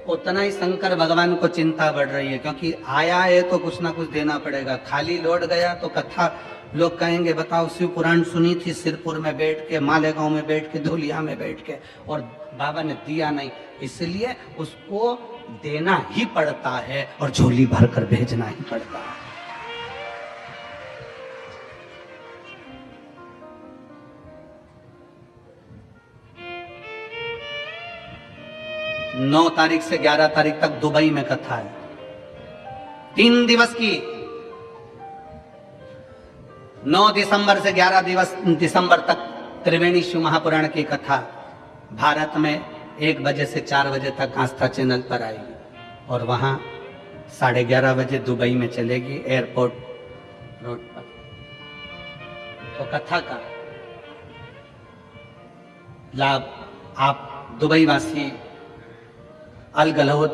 उतना ही शंकर भगवान को चिंता बढ़ रही है, क्योंकि आया है तो कुछ ना कुछ देना पड़ेगा। खाली लौट गया तो कथा लोग कहेंगे बताओ शिव पुराण सुनी थी सिरपुर में बैठ के, मालेगांव में बैठ के, धुलिया में बैठ के, और बाबा ने दिया नहीं, इसलिए उसको देना ही पड़ता है और झोली भर कर भेजना ही पड़ता है। नौ तारीख से 11 तारीख तक दुबई में कथा है, 3 दिवस की। 9 दिसंबर से 11 दिसंबर तक त्रिवेणी शिव महापुराण की कथा भारत में 1 बजे से 4 बजे तक आस्था चैनल पर आएगी, और वहां 11:30 बजे दुबई में चलेगी एयरपोर्ट रोड पर। तो कथा का लाभ आप दुबई वासी अल गलहोत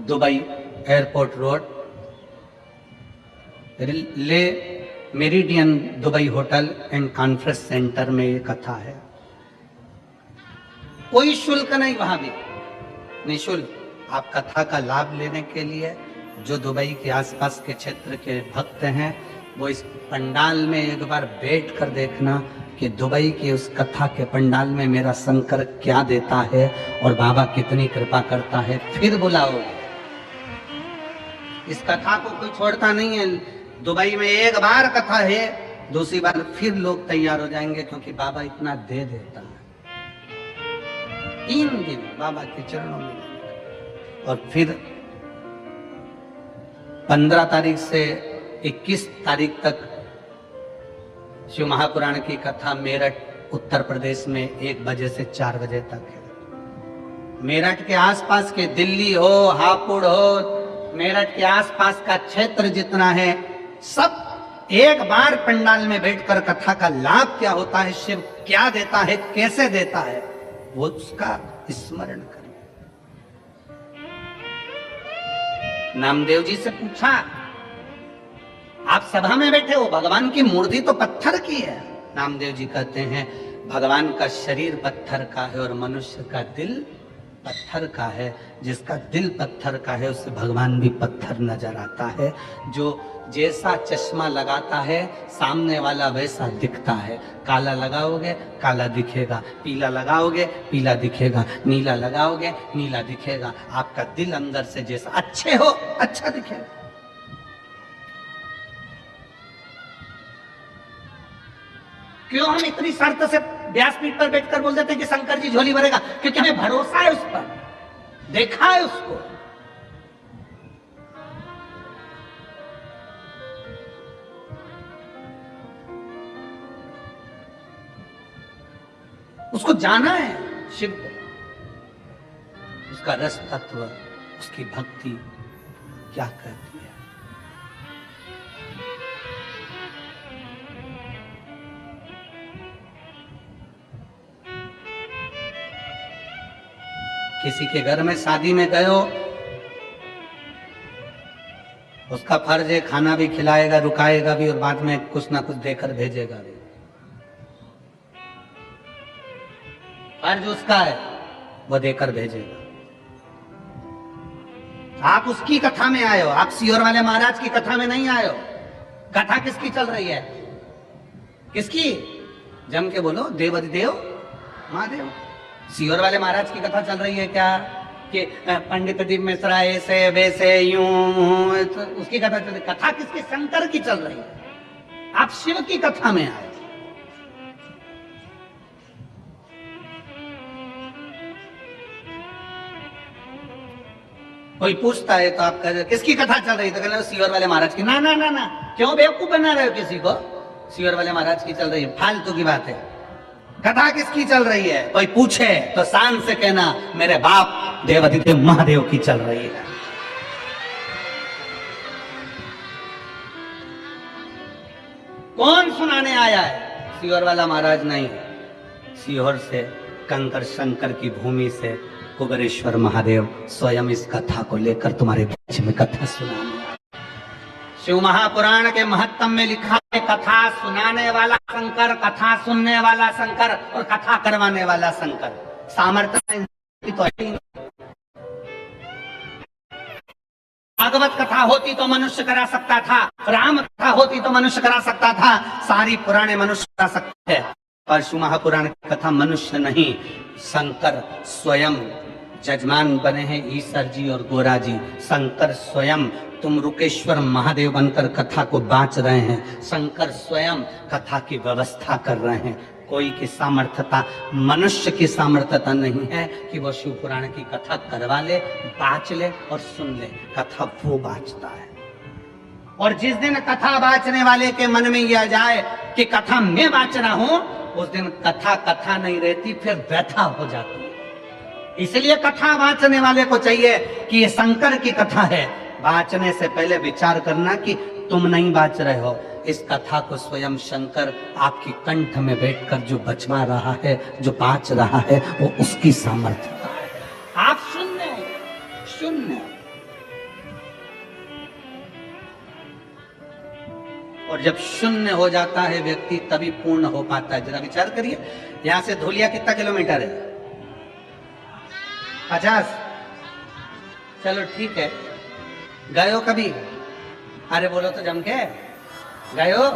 Dubai airport road Le Meridien Dubai hotel and conference centre में ये कथा है। कोई शुल्क नहीं, वहां भी निःशुल्क। आप कथा का लाभ लेने के लिए जो दुबई के आसपास के क्षेत्र के भक्त हैं, वो इस पंडाल में एक बार बैठ कर देखना कि दुबई की उस कथा के पंडाल में मेरा शंकर क्या देता है और बाबा कितनी कृपा करता है, फिर बुलाओगे। इस कथा को कोई छोड़ता नहीं है। दुबई में एक बार कथा है, दूसरी बार फिर लोग तैयार हो जाएंगे, क्योंकि बाबा इतना दे देता है। 3 दिन बाबा के चरणों में, और फिर 15 तारीख से 21 तारीख तक शिव महापुराण की कथा मेरठ उत्तर प्रदेश में 1 बजे से 4 बजे तक है। मेरठ के आसपास के, दिल्ली हो, हापुड़ हो, मेरठ के आसपास का क्षेत्र जितना है, सब एक बार पंडाल में बैठकर कथा का लाभ क्या होता है, शिव क्या देता है, कैसे देता है, वो उसका स्मरण करें। नामदेव जी से पूछा, आप सभा में बैठे हो, भगवान की मूर्ति तो पत्थर की है। नामदेव जी कहते हैं भगवान का शरीर पत्थर का है और मनुष्य का दिल पत्थर का है। जिसका दिल पत्थर का है उसे भगवान भी पत्थर नजर आता है। जो जैसा चश्मा लगाता है सामने वाला वैसा दिखता है। काला लगाओगे काला दिखेगा, पीला लगाओगे पीला दिखेगा, नीला लगाओगे नीला दिखेगा। आपका दिल अंदर से जैसा अच्छे हो अच्छा दिखेगा। क्यों हम इतनी शर्त से व्यासपीठ पर बैठकर बोल देते हैं कि शंकर जी झोली भरेगा? क्योंकि हमें भरोसा है उस पर, देखा है उसको। उसको जाना है शिव को, उसका रस तत्व, उसकी भक्ति क्या कहती है। किसी के घर में शादी में गए हो, उसका फर्ज है खाना भी खिलाएगा, रुकाएगा भी और बाद में कुछ ना कुछ देकर भेजेगा भी। फर्ज उसका है, वो देकर भेजेगा। आप उसकी कथा में आए हो, आप सियोर वाले महाराज की कथा में नहीं आए हो। कथा किसकी चल रही है? किसकी? जम के बोलो, देवाधिदेव महादेव। सियोर वाले महाराज की कथा चल रही है क्या कि पंडित दीप मिश्रा ऐसे वैसे यूं, उसकी कथा चल रही? कथा किसकी? शंकर की चल रही है। आप शिव की कथा में आए। कोई पूछता है तो आप कहते किसकी कथा चल रही? तो कहते सियोर वाले महाराज की। ना ना ना ना, क्यों बेवकूफ बना रहे हो किसी को? सियोर वाले महाराज की चल रही है, फालतू की बात है। कथा किसकी चल रही है? कोई पूछे तो शान से कहना मेरे बाप देवादिदेव महादेव की चल रही है। कौन सुनाने आया है? सीहोर वाला महाराज नहीं, सीहोर से कंकर शंकर की भूमि से कुबेरेश्वर महादेव स्वयं इस कथा को लेकर तुम्हारे बीच में कथा सुनाने। शिव महापुराण के महत्तम में लिखा है कथा सुनाने वाला शंकर, कथा सुनने वाला शंकर और कथा करवाने वाला शंकर। सामर्थ्य तो है। भागवत कथा होती तो मनुष्य करा सकता था, राम कथा होती तो मनुष्य करा सकता था, सारी पुराने मनुष्य करा सकते हैं, पर शिव महापुराण की कथा मनुष्य नहीं, शंकर स्वयं जजमान बने हैं। ईश्वर जी और गोरा जी, शंकर स्वयं तुम रुकेश्वर महादेव बनकर कथा को बांच रहे हैं, शंकर स्वयं कथा की व्यवस्था कर रहे हैं। कोई की सामर्थ्यता, मनुष्य की सामर्थ्यता नहीं है कि वो शिव पुराण की कथा करवा ले, बांच ले और सुन ले। कथा वो बांचता है। और जिस दिन कथा बांचने वाले के मन में यह जाए कि कथा मैं बांच रहा हूं, उस दिन कथा कथा नहीं रहती, फिर व्यथा हो जाती है। इसलिए कथा बांचने वाले को चाहिए कि ये शंकर की कथा है, बांचने से पहले विचार करना कि तुम नहीं बांच रहे हो, इस कथा को स्वयं शंकर आपकी कंठ में बैठकर जो बचवा रहा है, जो बांच रहा है, वो उसकी सामर्थ्यता है। आप शून्य और जब शून्य हो जाता है व्यक्ति तभी पूर्ण हो पाता है। जरा विचार करिए, यहां से धुलिया कितना किलोमीटर है? 50। चलो ठीक है, गए हो कभी? अरे बोलो तो जम के गए हो?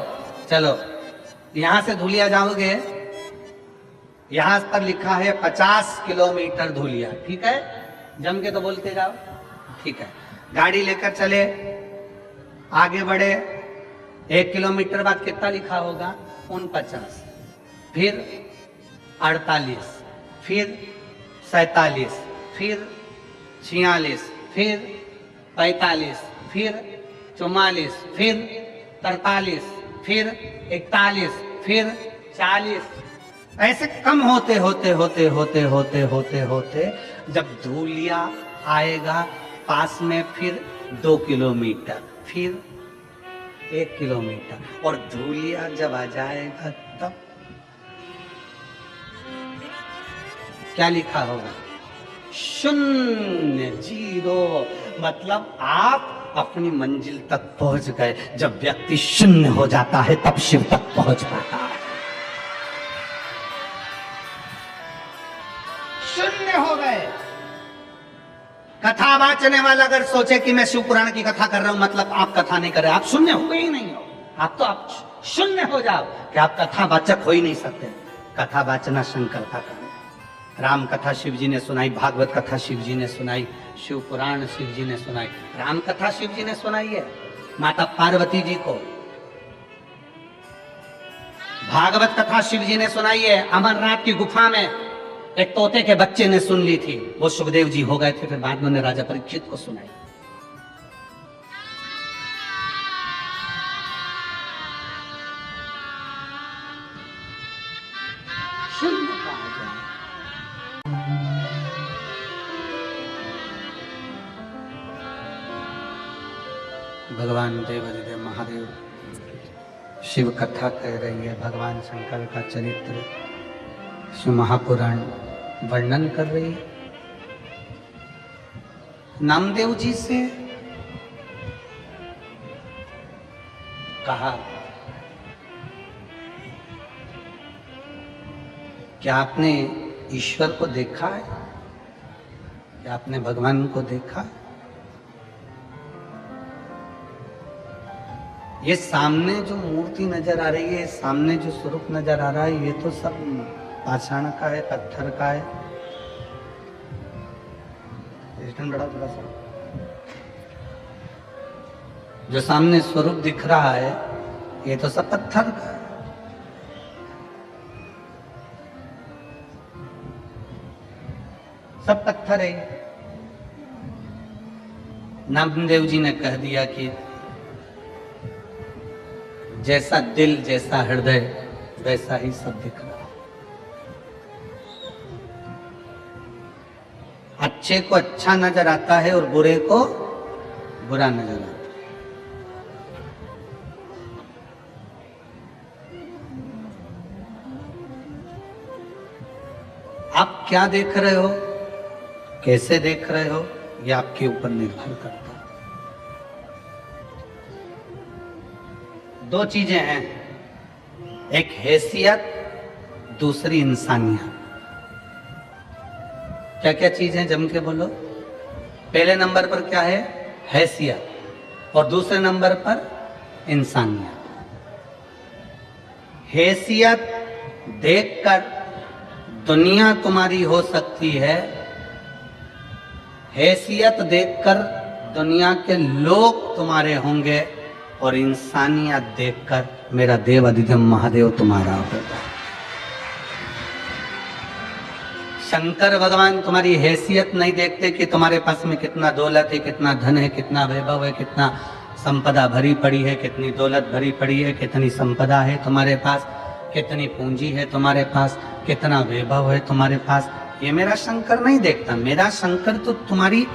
चलो यहां से धुलिया जाओगे, यहां पर लिखा है 50 किलोमीटर धुलिया, ठीक है? जम के तो बोलते जाओ, ठीक है। गाड़ी लेकर चले, आगे बढ़े, 1 किलोमीटर बाद कितना लिखा होगा? 49, फिर 48, फिर 47, फिर 46, फिर 45, फिर 44, फिर 43, फिर 41, फिर 40, ऐसे कम होते होते होते होते होते होते होते जब धूलिया आएगा पास में, फिर 2 किलोमीटर, फिर 1 किलोमीटर, और धूलिया जब आ जाएगा तब क्या लिखा होगा? शून्य, 0। मतलब आप अपनी मंजिल तक पहुंच गए। जब व्यक्ति शून्य हो जाता है तब शिव तक पहुंच पाता है। शून्य हो गए। कथा वाचने वाला अगर सोचे कि मैं शिव पुराण की कथा कर रहा हूं, मतलब आप कथा नहीं कर रहे, आप शून्य हो गए ही नहीं हो। आप शून्य हो जाओ कि आप कथा वाचक हो ही नहीं सकते। कथा वाचना शंकर का काम है। राम कथा शिव जी ने सुनाई, भागवत कथा शिव जी ने सुनाई, शिव पुराण शिव जी ने सुनाई, राम कथा शिव जी ने सुनाई है माता पार्वती जी को, भागवत कथा शिव जी ने सुनाई है अमरनाथ की गुफा में एक तोते के बच्चे ने सुन ली थी, वो सुखदेव जी हो गए थे, फिर बाद में उन्हें राजा परीक्षित को सुनाई। भगवान देवादिदेव महादेव शिव कथा कह रही है, भगवान शंकर का चरित्र शिव महापुराण वर्णन कर रही है। नामदेव जी से कहा, क्या आपने ईश्वर को देखा है? क्या आपने भगवान को देखा है? ये सामने जो मूर्ति नजर आ रही है, सामने जो स्वरूप नजर आ रहा है, ये तो सब पाषाण का है, पत्थर का है। बड़ा थोड़ा सा जो सामने स्वरूप दिख रहा है, ये तो सब पत्थर का है। सब पत्थर है। नामदेव जी ने कह दिया कि जैसा दिल, जैसा हृदय, वैसा ही सब दिख रहा है। अच्छे को अच्छा नजर आता है और बुरे को बुरा नजर आता है। आप क्या देख रहे हो, कैसे देख रहे हो, ये आपके ऊपर निर्भर करता है। दो चीजें हैं, एक हैसियत, दूसरी इंसानियत। क्या क्या चीज है, जम के बोलो। पहले नंबर पर क्या है, हैसियत, और दूसरे नंबर पर इंसानियत। हैसियत देखकर दुनिया तुम्हारी हो सकती है, हैसियत देखकर दुनिया के लोग तुम्हारे होंगे, और इंसानियत देखकर मेरा देव अधिदेव महादेव तुम्हारा होगा। शंकर भगवान तुम्हारी हैसियत नहीं देखते कि तुम्हारे पास में कितना दौलत है, कितना धन है, कितना वैभव है, कितना संपदा भरी पड़ी है, कितनी दौलत भरी पड़ी है, कितनी संपदा है तुम्हारे पास, कितनी पूंजी है तुम्हारे पास, कितना वैभव है तुम्हारे पास। ये मेरा शंकर नहीं देखता। मेरा शंकर तो तुम्हारी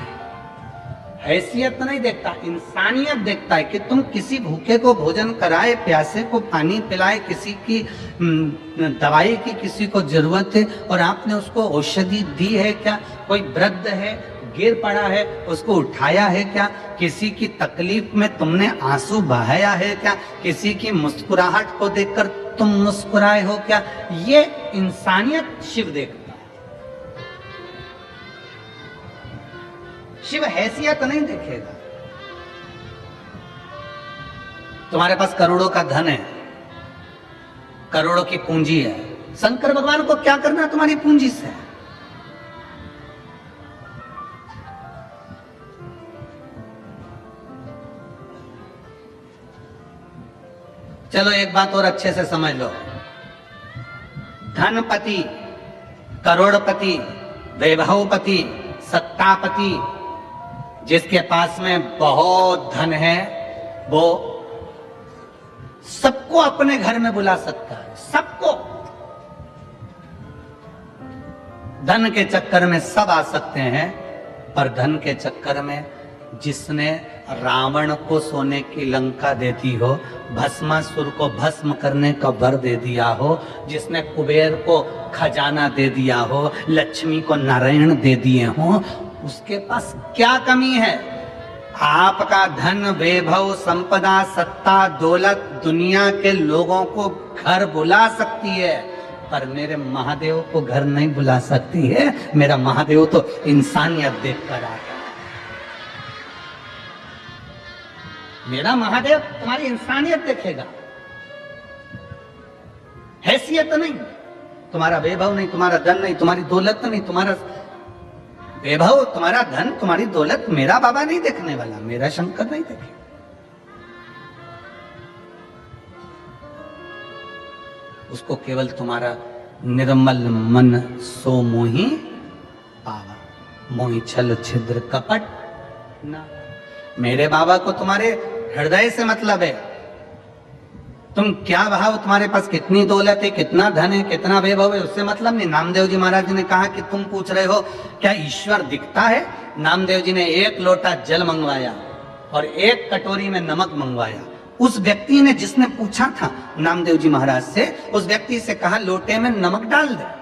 हैसियत नहीं देखता, इंसानियत देखता है कि तुम किसी भूखे को भोजन कराए, प्यासे को पानी पिलाए, किसी की दवाई की किसी को जरूरत है और आपने उसको औषधि दी है क्या? कोई वृद्ध है, गिर पड़ा है, उसको उठाया है क्या? किसी की तकलीफ में तुमने आंसू बहाया है क्या? किसी की मुस्कुराहट को देखकर तुम मुस्कुराए हो क्या? ये इंसानियत शिव देखता है। शिव हैसियत नहीं देखेगा। तुम्हारे पास करोड़ों का धन है, करोड़ों की पूंजी है, शंकर भगवान को क्या करना तुम्हारी पूंजी से? चलो एक बात और अच्छे से समझ लो। धनपति, करोड़पति, वैभवपति, सत्तापति, जिसके पास में बहुत धन है, वो सबको अपने घर में बुला सकता है, सबको। धन के चक्कर में सब आ सकते हैं, पर धन के चक्कर में जिसने रावण को सोने की लंका दे दी हो, भस्मासुर को भस्म करने का वर दे दिया हो, जिसने कुबेर को खजाना दे दिया हो, लक्ष्मी को नारायण दे दिए हो, उसके पास क्या कमी है? आपका धन, वैभव, संपदा, सत्ता, दौलत दुनिया के लोगों को घर बुला सकती है, पर मेरे महादेव को घर नहीं बुला सकती है। मेरा महादेव तो इंसानियत देखकर आता है। मेरा महादेव तुम्हारी इंसानियत देखेगा, हैसियत नहीं। तुम्हारा वैभव नहीं, तुम्हारा धन नहीं, तुम्हारी दौलत नहीं। तुम्हारा वैभव, तुम्हारा धन, तुम्हारी दौलत मेरा बाबा नहीं देखने वाला, मेरा शंकर नहीं देखे। उसको केवल तुम्हारा निर्मल मन सो मोहि पावा, मोहि छल छिद्र कपट ना। मेरे बाबा को तुम्हारे हृदय से मतलब है। तुम क्या भाव, तुम्हारे पास कितनी दौलत है, कितना धन है, कितना वैभव है, उससे मतलब नहीं। नामदेव जी महाराज ने कहा कि तुम पूछ रहे हो क्या ईश्वर दिखता है? नामदेव जी ने एक लोटा जल मंगवाया और एक कटोरी में नमक मंगवाया। उस व्यक्ति ने, जिसने पूछा था नामदेव जी महाराज से, उस व्यक्ति से कहा लोटे में नमक डाल दे।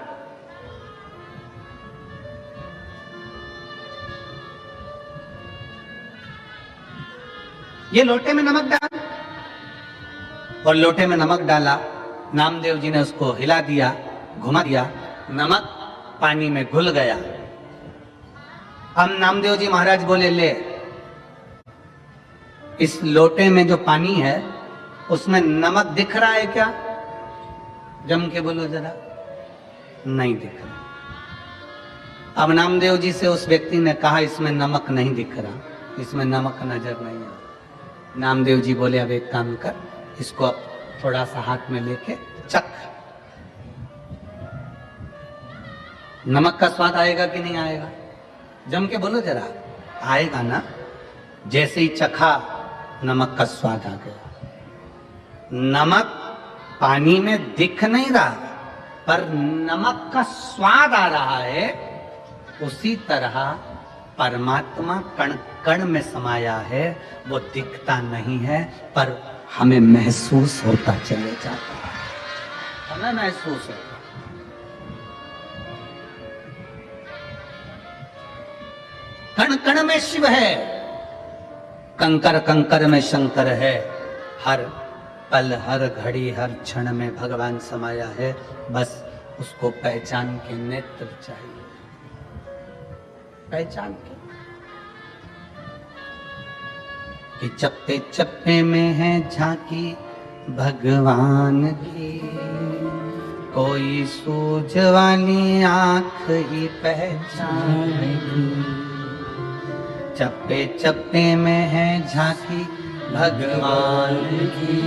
ये लोटे में नमक डाल, और लोटे में नमक डाला। नामदेव जी ने उसको हिला दिया, घुमा दिया, नमक पानी में घुल गया। अब नामदेव जी महाराज बोले, ले इस लोटे में जो पानी है उसमें नमक दिख रहा है क्या? जम के बोलो जरा। नहीं दिख रहा। अब नामदेव जी से उस व्यक्ति ने कहा इसमें नमक नहीं दिख रहा, इसमें नमक नजर नहीं आ। नामदेव जी बोले अब एक काम कर, इसको अब थोड़ा सा हाथ में लेके चख, नमक का स्वाद आएगा कि नहीं आएगा? जम के बोलो जरा। आएगा ना? जैसे ही चखा, नमक का स्वाद आ गया। नमक पानी में दिख नहीं रहा, पर नमक का स्वाद आ रहा है। उसी तरह परमात्मा कण कण में समाया है, वो दिखता नहीं है पर हमें महसूस होता चले जाता है, हमें महसूस होता। कण कण में शिव है, कंकर कंकर में शंकर है, हर पल हर घड़ी हर क्षण में भगवान समाया है। बस उसको पहचान के नेत्र चाहिए, पहचान के कि चप्पे चप्पे में है झांकी भगवान की, कोई सूझ वाली आंख ही पहचानेगी। चप्पे चप्पे में है झांकी भगवान की,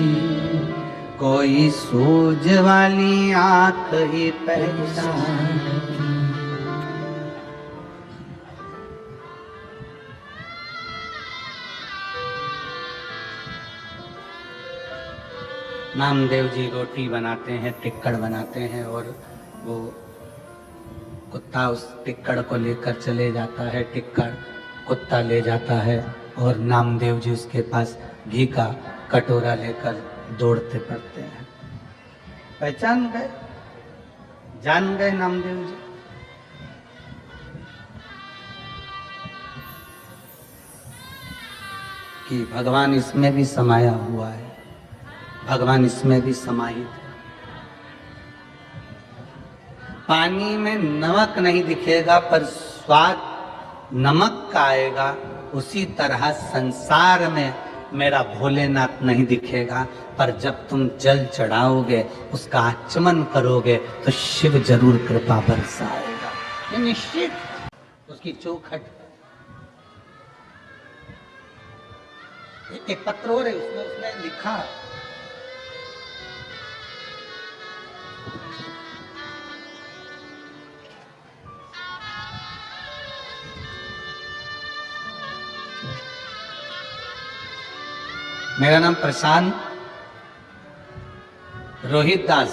कोई सूझ वाली आंख ही पहचानेगी। नामदेव जी रोटी बनाते हैं, टिक्कड़ बनाते हैं और वो कुत्ता उस टिक्कड़ को लेकर चले जाता है, टिक्कड़ कुत्ता ले जाता है और नामदेव जी उसके पास घी का कटोरा लेकर दौड़ते पड़ते हैं। पहचान गए, जान गए नामदेव जी। कि भगवान इसमें भी समाया हुआ है, भगवान इसमें भी समाहित है। पानी में नमक नहीं दिखेगा पर स्वाद नमक का आएगा, उसी तरह संसार में मेरा भोलेनाथ नहीं दिखेगा पर जब तुम जल चढ़ाओगे, उसका आचमन करोगे तो शिव जरूर कृपा बरसाएगा, ये निश्चित। उसकी चौखट एक पत्र और है, उसमें उसने लिखा मेरा नाम प्रशांत रोहित दास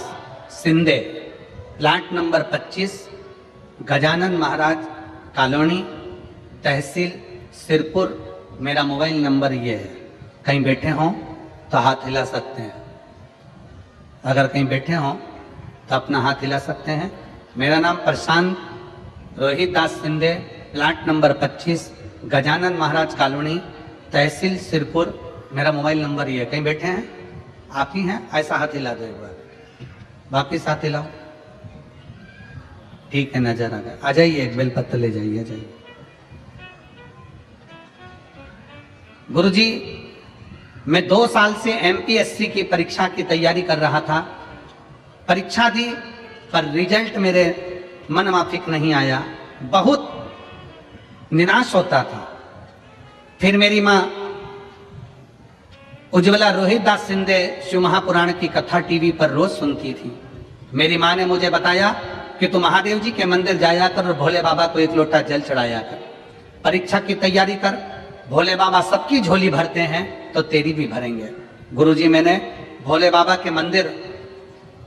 Shinde, plot number 25, Gajanan Maharaj colony, तहसील सिरपुर। मेरा मोबाइल नंबर ये है, कहीं बैठे हों तो हाथ हिला सकते हैं, अगर कहीं बैठे हों तो अपना हाथ हिला सकते हैं। मेरा नाम प्रशांत रोहित दास Shinde, plot number 25, Gajanan Maharaj colony, तहसील सिरपुर। मेरा मोबाइल नंबर ये है, कहीं बैठे हैं आप ही हैं, ऐसा हाथ हिला दो एक बार, वापिस हाथ हिलाओ, ठीक है, नजर आ गया। आ जाइए, एक बेलपत्र ले जाइए, जाइए। गुरुजी, मैं 2 साल से एमपीएससी की परीक्षा की तैयारी कर रहा था, परीक्षा दी पर रिजल्ट मेरे मन माफिक नहीं आया, बहुत निराश होता था। फिर मेरी माँ उज्ज्वला रोहित दास सिंधे शिव महापुराण की कथा टीवी पर रोज सुनती थी। मेरी माँ ने मुझे बताया कि तू महादेव जी के मंदिर जाया कर और भोले बाबा को एक लोटा जल चढ़ाया कर, परीक्षा की तैयारी कर, भोले बाबा सबकी झोली भरते हैं तो तेरी भी भरेंगे। गुरुजी, मैंने भोले बाबा के मंदिर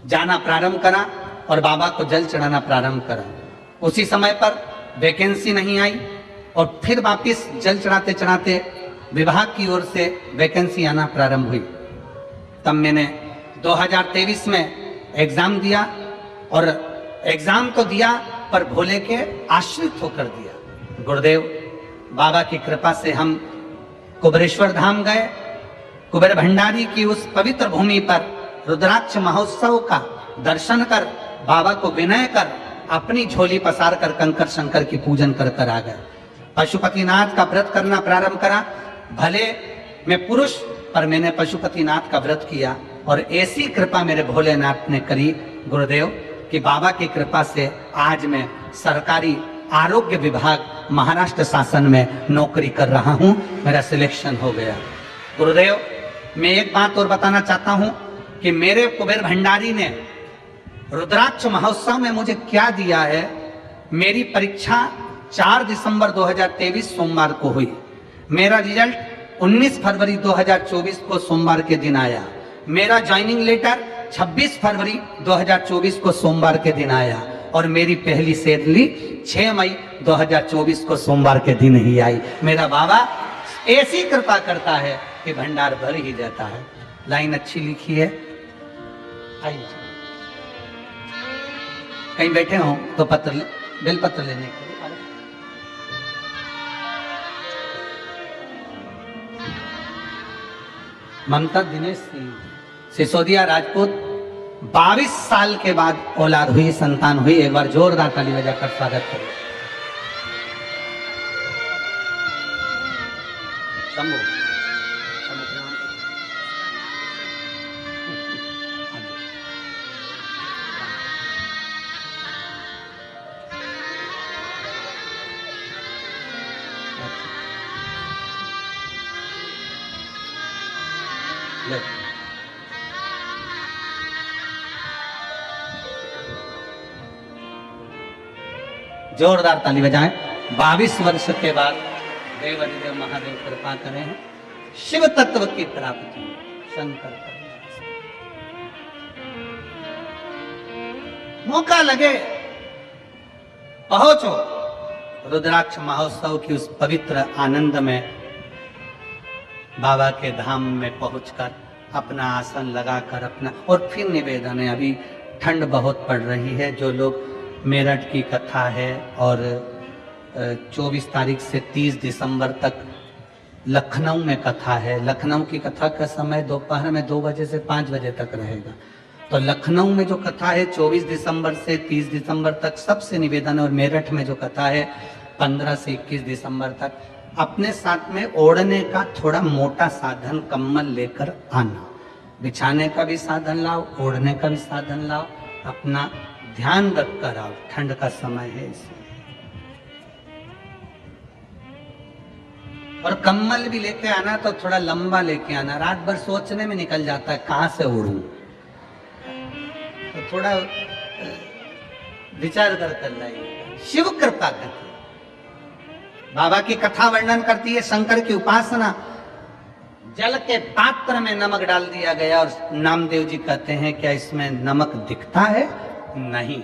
जाना प्रारंभ करा और बाबा को जल चढ़ाना प्रारंभ करा। उसी समय पर वैकेंसी नहीं आई और फिर वापिस जल चढ़ाते चढ़ाते विभाग की ओर से वैकेंसी आना प्रारंभ हुई। तब मैंने 2023 में एग्जाम दिया और एग्जाम तो दिया पर भोले के आश्रित होकर दिया। गुरुदेव बाबा की कृपा से हम कुबेरेश्वर धाम गए। कुबेर भंडारी की उस पवित्र भूमि पर रुद्राक्ष महोत्सव का दर्शन कर, बाबा को विनय कर, अपनी झोली पसार कर कंकर शंकर की पूजन कर कर आ गए। पशुपतिनाथ का व्रत करना प्रारंभ करा। भले मैं पुरुष पर मैंने पशुपतिनाथ का व्रत किया और ऐसी कृपा मेरे भोलेनाथ ने करी गुरुदेव कि बाबा की कृपा से आज मैं सरकारी आरोग्य विभाग महाराष्ट्र शासन में नौकरी कर रहा हूं, मेरा सिलेक्शन हो गया। गुरुदेव, मैं एक बात और बताना चाहता हूं कि मेरे कुबेर भंडारी ने रुद्राक्ष महोत्सव में मुझे क्या दिया है। मेरी परीक्षा 4 दिसंबर 2023 सोमवार को हुई। मेरा रिजल्ट 19 फरवरी 2024 को सोमवार के दिन आया। मेरा ज्वाइनिंग लेटर 26 फरवरी 2024 को सोमवार के दिन आया। और मेरी पहली सेधली 6 मई 2024 को सोमवार के दिन ही आई। मेरा बाबा ऐसी कृपा करता है कि भंडार भर ही जाता है। लाइन अच्छी लिखी है, आइए कहीं बैठे हो तो बेल पत्र लेने के लिए ममता दिनेश सिंह सिसोदिया राजपूत 22 साल के बाद औलाद हुई, संतान हुई। एक बार जोरदार ताली बजाकर स्वागत करें। शंभू जोरदार ताली बजाएं। 22 वर्ष के बाद देवादिदेव महादेव कृपा करें हैं शिव तत्व की प्राप्ति शंकर करें। मौका लगे पहुंचो रुद्राक्ष महोत्सव की उस पवित्र आनंद में, बाबा के धाम में पहुंचकर अपना आसन लगाकर अपना, और फिर निवेदन है, अभी ठंड बहुत पड़ रही है, जो लोग मेरठ की कथा है और 24 तारीख से 30 दिसंबर तक लखनऊ में कथा है। लखनऊ की कथा का समय दोपहर में 2 बजे से 5 बजे तक रहेगा। तो लखनऊ में जो कथा है 24 दिसंबर से 30 दिसंबर तक सबसे निवेदन है, और मेरठ में जो कथा है 15 से 21 दिसंबर तक अपने साथ में ओढ़ने का थोड़ा मोटा साधन कम्बल लेकर आना। बिछाने का भी साधन लाओ, ओढ़ने का भी साधन लाओ, अपना ध्यान रख कर आओ, ठंड का समय है इसलिए। और कम्बल भी लेके आना तो थोड़ा लंबा लेके आना, रात भर सोचने में निकल जाता है कहां से ओढ़ूं, तो थोड़ा विचार कर लाइए। शिव कृपा करती है। बाबा की कथा वर्णन करती है शंकर की उपासना। जल के पात्र में नमक डाल दिया गया और नामदेव जी कहते हैं क्या इसमें नमक दिखता है? नहीं।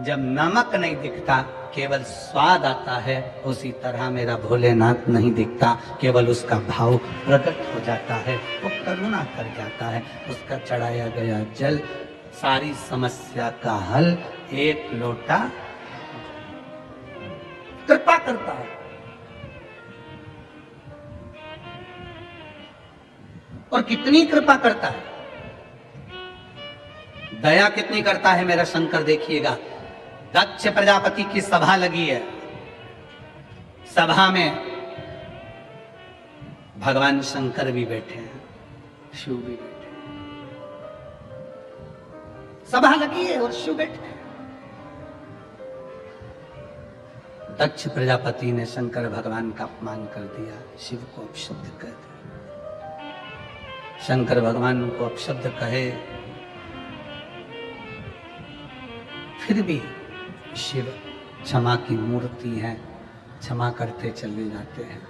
जब नमक नहीं दिखता केवल स्वाद आता है, उसी तरह मेरा भोलेनाथ नहीं दिखता, केवल उसका भाव प्रकट हो जाता है, वो करुणा कर जाता है। उसका चढ़ाया गया जल सारी समस्या का हल, एक लोटा कृपा करता है। और कितनी कृपा करता है, दया कितनी करता है मेरा शंकर। देखिएगा दक्ष प्रजापति की सभा लगी है, सभा में भगवान शंकर भी बैठे हैं, शिव भी बैठे हैं, सभा लगी है और शिव बैठे हैं। दक्ष प्रजापति ने शंकर भगवान का अपमान कर दिया, शिव को अपशब्द कह दिया। शंकर भगवान को अपशब्द कहे फिर भी शिव क्षमा की मूर्ति है, क्षमा करते चले जाते हैं।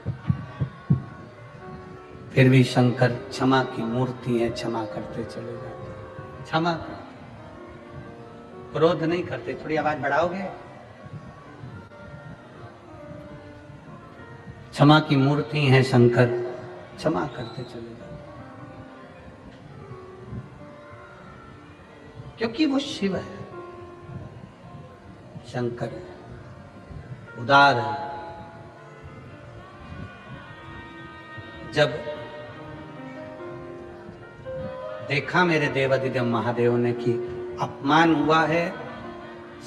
फिर भी शंकर क्षमा की मूर्ति है, क्षमा करते चले जाते हैं। क्षमा करते, क्रोध नहीं करते। थोड़ी आवाज बढ़ाओगे? क्षमा की मूर्ति है शंकर, क्षमा करते चले जाते हैं, क्योंकि वो शिव है। शंकर उदार है। जब देखा मेरे देवादिदेव महादेव ने कि अपमान हुआ है,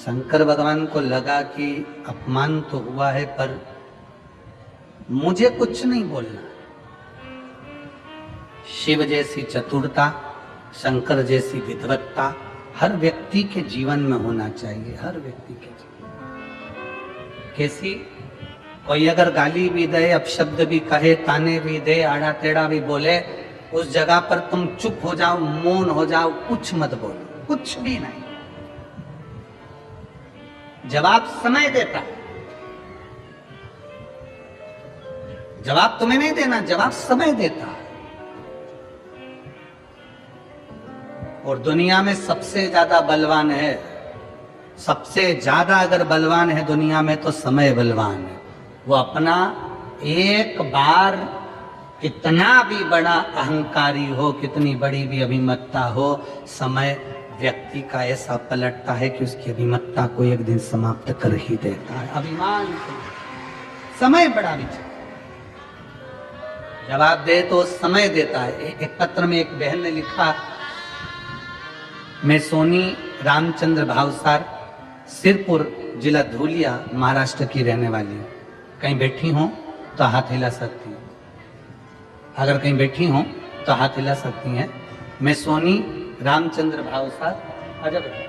शंकर भगवान को लगा कि अपमान तो हुआ है पर मुझे कुछ नहीं बोलना। शिव जैसी चतुरता, शंकर जैसी विद्वत्ता हर व्यक्ति के जीवन में होना चाहिए। हर व्यक्ति के जीवन कैसी, कोई अगर गाली भी दे, अपशब्द भी कहे, ताने भी दे, आड़ा टेढ़ा भी बोले, उस जगह पर तुम चुप हो जाओ, मौन हो जाओ, कुछ मत बोलो, कुछ भी नहीं। जवाब समय देता है, जवाब तुम्हें नहीं देना, जवाब समय देता है। और दुनिया में सबसे ज्यादा बलवान है सबसे ज्यादा अगर बलवान है दुनिया में तो समय बलवान है। वो अपना एक बार कितना भी बड़ा अहंकारी हो, कितनी बड़ी भी अभिमत्ता हो, समय व्यक्ति का ऐसा पलटता है कि उसकी अभिमत्ता को एक दिन समाप्त कर ही देता है। अभिमान समय बड़ा विचार जवाब दे तो समय देता है। एक पत्र में एक बहन ने लिखा, मैं सोनी रामचंद्र भावसार, सिरपुर जिला धूलिया, महाराष्ट्र की रहने वाली हूँ। कहीं बैठी हूँ तो हाथ हिला सकती हैं, अगर कहीं बैठी हूँ तो हाथ हिला सकती हैं। मैं सोनी रामचंद्र भावसार। आजा बेटा।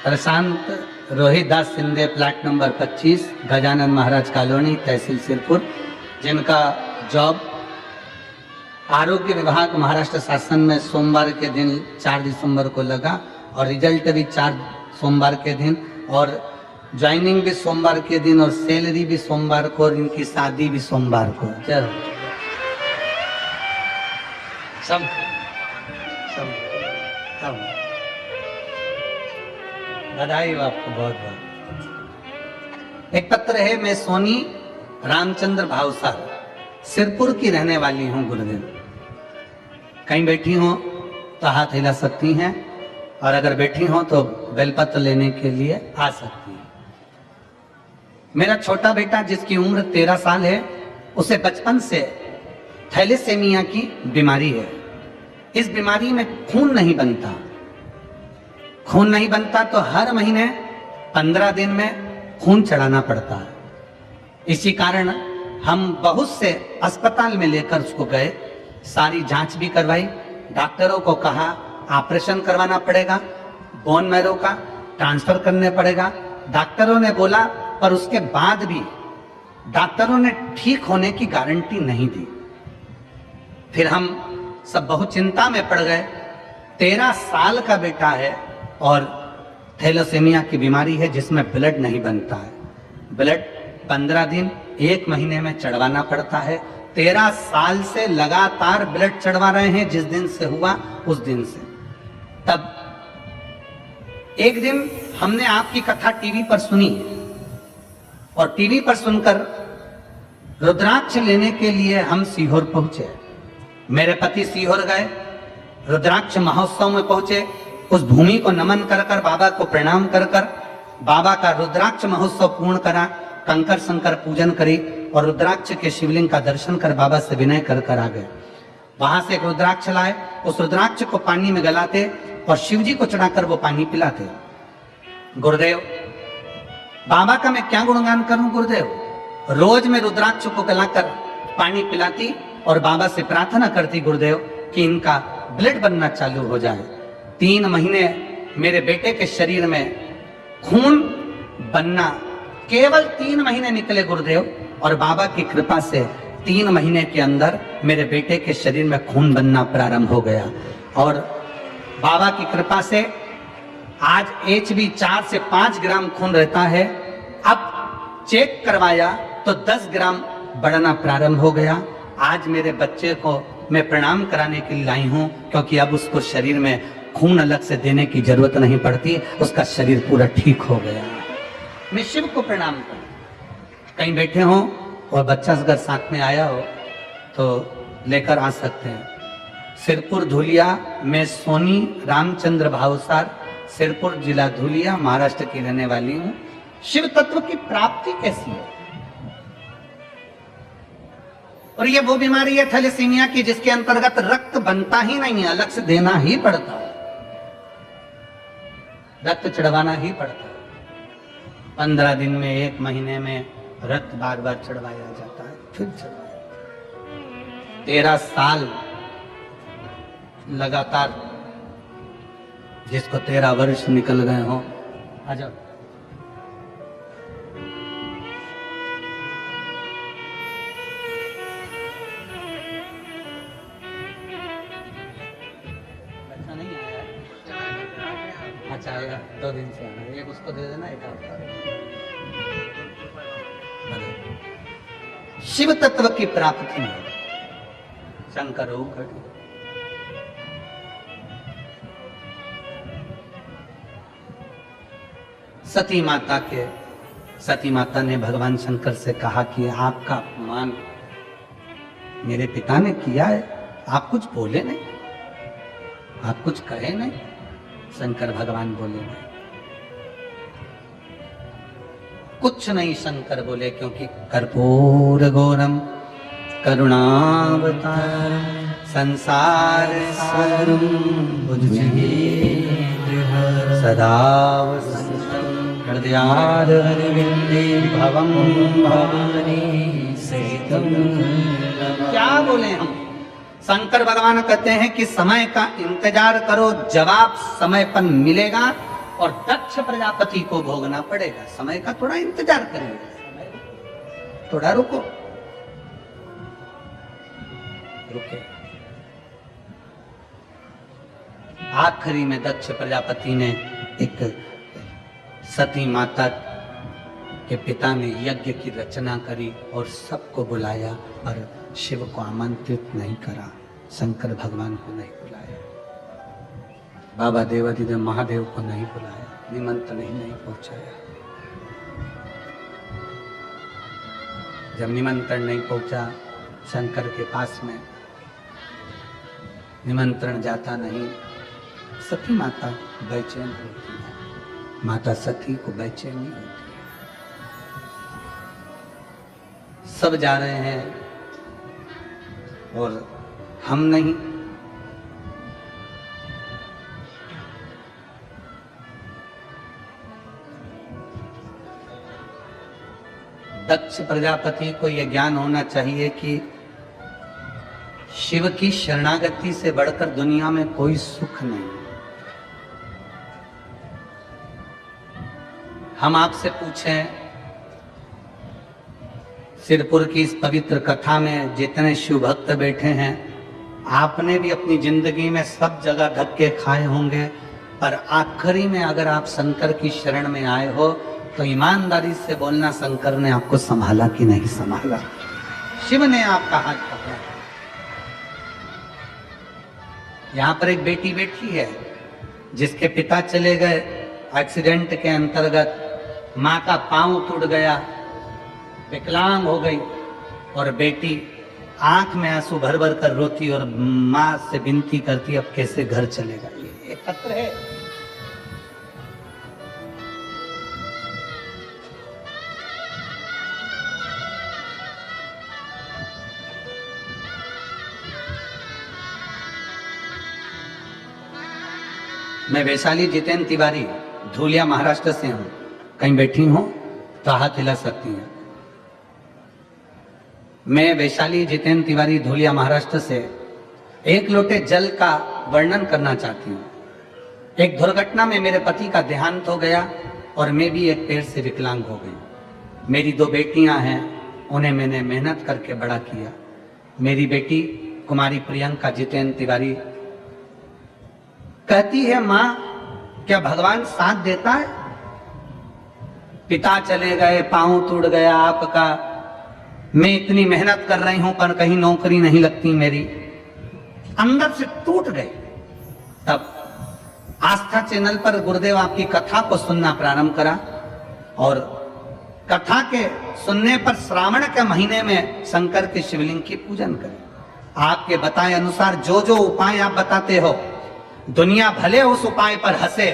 प्रशांत रोहित दास Shinde, plot number 25, Gajanan Maharaj colony, तहसील सिरपुर, जिनका जॉब आरोग्य विभाग महाराष्ट्र शासन में सोमवार के दिन 4 दिसंबर को लगा और रिजल्ट भी 4 सोमवार के दिन, और ज्वाइनिंग भी सोमवार के दिन, और सैलरी भी सोमवार को, और इनकी शादी भी सोमवार को। चलो सब सब सब बधाई हो आपको बहुत बहुत। एक पत्र है, मैं सोनी रामचंद्र भावसार, सिरपुर की रहने वाली हूँ गुरुदेव। कहीं बैठी हो तो हाथ हिला सकती हैं, और अगर बैठी हो तो बेलपत्र लेने के लिए आ सकती हैं। मेरा छोटा बेटा जिसकी उम्र 13 साल है, उसे बचपन से थैलेसेमिया की बीमारी है। इस बीमारी में खून नहीं बनता। खून नहीं बनता तो हर महीने 15 दिन में खून चढ़ाना पड़ता है। इसी कारण हम बहुत से अस्पताल में लेकर उसको गए, सारी जांच भी करवाई, डॉक्टरों को कहा ऑपरेशन करवाना पड़ेगा, बोन मैरो का ट्रांसफर करने पड़ेगा। डॉक्टरों ने बोला, पर उसके बाद भी डॉक्टरों ने ठीक होने की गारंटी नहीं दी। फिर हम सब बहुत चिंता में पड़ गए। 13 साल का बेटा है और थैलेसेमिया की बीमारी है जिसमें ब्लड नहीं बनता है। ब्लड 15 दिन 1 महीने में चढ़वाना पड़ता है। 13 साल से लगातार ब्लड चढ़वा रहे हैं, जिस दिन से हुआ उस दिन से। तब एक दिन हमने आपकी कथा टीवी पर सुनी, और टीवी पर सुनकर रुद्राक्ष लेने के लिए हम सीहोर पहुंचे। मेरे पति सीहोर गए, रुद्राक्ष महोत्सव में पहुंचे। उस भूमि को नमन कर कर, बाबा को प्रणाम कर कर, बाबा का रुद्राक्ष महोत्सव पूर्ण करा, कंकर शंकर पूजन करी, और रुद्राक्ष के शिवलिंग का दर्शन कर बाबा से विनय कर कर आ गए। वहां से एक रुद्राक्ष लाए, उस रुद्राक्ष को पानी में गलाते और शिव जी को चढ़ाकर वो पानी पिलाते। गुरुदेव, बाबा का मैं क्या गुणगान करूं गुरुदेव। रोज मैं रुद्राक्ष को गलाकर पानी पिलाती और बाबा से प्रार्थना करती, गुरुदेव, कि इनका ब्लड बनना चालू हो जाए। 3 महीने मेरे बेटे के शरीर में खून बनना, केवल 3 महीने निकले गुरुदेव, और बाबा की कृपा से 3 महीने के अंदर मेरे बेटे के शरीर में खून बनना प्रारंभ हो गया। और बाबा की कृपा से आज HB 4 से 5 ग्राम खून रहता है। अब चेक करवाया तो 10 ग्राम बढ़ना प्रारंभ हो गया। आज मेरे बच्चे को मैं प्रणाम कराने के लिए लाई हूं, क्योंकि अब उसको शरीर में खून अलग से देने की जरूरत नहीं पड़ती, उसका शरीर पूरा ठीक हो गया। मैं शिव को प्रणाम करूं। कहीं बैठे हो और बच्चा अगर साथ में आया हो तो लेकर आ सकते हैं। सिरपुर धूलिया, मैं सोनी रामचंद्र भावसार, सिरपुर जिला धूलिया, महाराष्ट्र की रहने वाली हूं। शिव तत्व की प्राप्ति कैसी है? और ये वो बीमारी है थैलेसीमिया की जिसके अंतर्गत रक्त बनता ही नहीं है, अलग से देना ही पड़ता है, रक्त चढ़वाना ही पड़ता है। 15 दिन में, 1 महीने में रक्त बार बार चढ़वाया जाता है, फिर चढ़वाया। 13 साल लगातार, जिसको 13 वर्ष निकल गए हो। आ जाओ। चाहेगा 2 दिन से आना, एक उसको दे देना, एक आपका। शिव तत्व की प्राप्ति में शंकर हो घटी। सती माता ने भगवान शंकर से कहा कि आपका अपमान मेरे पिता ने किया है, आप कुछ बोले नहीं, आप कुछ कहे नहीं। शंकर भगवान बोले नहीं, कुछ नहीं शंकर बोले, क्योंकि कर्पूर गौरम करुणावतार संसार सारम सदा वसन्तं हृदयारविन्दे भवं भवानी सहितं। क्या बोले हम? शंकर भगवान कहते हैं कि समय का इंतजार करो, जवाब समय पर मिलेगा और दक्ष प्रजापति को भोगना पड़ेगा। समय का थोड़ा इंतजार करिए, थोड़ा रुको, रुके। आखिरी में दक्ष प्रजापति ने एक सती माता के पिता ने यज्ञ की रचना करी और सबको बुलाया, पर शिव को आमंत्रित नहीं करा, शंकर भगवान को नहीं बुलाया, बाबा देवादिदेव महादेव को नहीं बुलाया, निमंत्रण ही नहीं पहुंचाया। जब निमंत्रण नहीं पहुंचा शंकर के पास में, निमंत्रण जाता नहीं, सती माता बेचैन होती है, माता सती को बेचैनी होती है। सब जा रहे हैं और हम नहीं। दक्ष प्रजापति को यह ज्ञान होना चाहिए कि शिव की शरणागति से बढ़कर दुनिया में कोई सुख नहीं। हम आपसे पूछें, सिरपुर की इस पवित्र कथा में जितने शिव भक्त बैठे हैं, आपने भी अपनी जिंदगी में सब जगह धक्के खाए होंगे, पर आखिरी में अगर आप शंकर की शरण में आए हो तो ईमानदारी से बोलना, शंकर ने आपको संभाला कि नहीं संभाला? शिव ने आपका हाथ पकड़ा। यहां पर एक बेटी बैठी है जिसके पिता चले गए एक्सीडेंट के अंतर्गत, माँ का पांव टूट गया, विकलांग हो गई, और बेटी आंख में आंसू भर भर कर रोती और माँ से विनती करती, अब कैसे घर चलेगा। ये एक पत्र है। मैं वैशाली जितेंद्र तिवारी, धूलिया महाराष्ट्र से हूं। कहीं बैठी हूं तो हाथ हिला सकती हैं। मैं वैशाली जितेंद्र तिवारी, धूलिया महाराष्ट्र से एक लोटे जल का वर्णन करना चाहती हूँ। एक दुर्घटना में मेरे पति का देहांत हो गया और मैं भी एक पैर से विकलांग हो गई। मेरी 2 बेटियां हैं, उन्हें मैंने मेहनत करके बड़ा किया। मेरी बेटी कुमारी प्रियंका जितेंद्र तिवारी कहती है, माँ क्या भगवान साथ देता है? पिता चले गए, पांव टूट गया आपका, मैं इतनी मेहनत कर रही हूं पर कहीं नौकरी नहीं लगती मेरी, अंदर से टूट गई। तब आस्था चैनल पर गुरुदेव आपकी कथा को सुनना प्रारंभ करा और कथा के सुनने पर श्रावण के महीने में शंकर के शिवलिंग की पूजन करें। आपके बताए अनुसार जो जो उपाय आप बताते हो, दुनिया भले उस उपाय पर हंसे,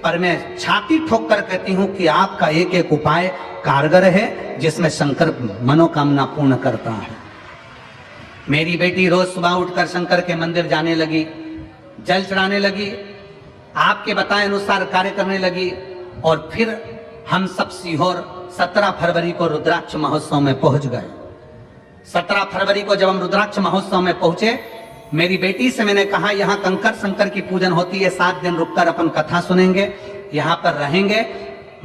पर मैं छाती ठोक कर कहती हूं कि आपका एक एक उपाय कारगर है, जिसमें शंकर मनोकामना पूर्ण करता है। मेरी बेटी रोज सुबह उठकर शंकर के मंदिर जाने लगी, जल चढ़ाने लगी, आपके बताए अनुसार कार्य करने लगी। और फिर हम सब सीहोर 17 फरवरी को रुद्राक्ष महोत्सव में पहुंच गए। 17 फरवरी को जब हम रुद्राक्ष महोत्सव में पहुंचे, मेरी बेटी से मैंने कहा, यहाँ कंकर शंकर की पूजन होती है, 7 दिन रुककर अपन कथा सुनेंगे, यहाँ पर रहेंगे,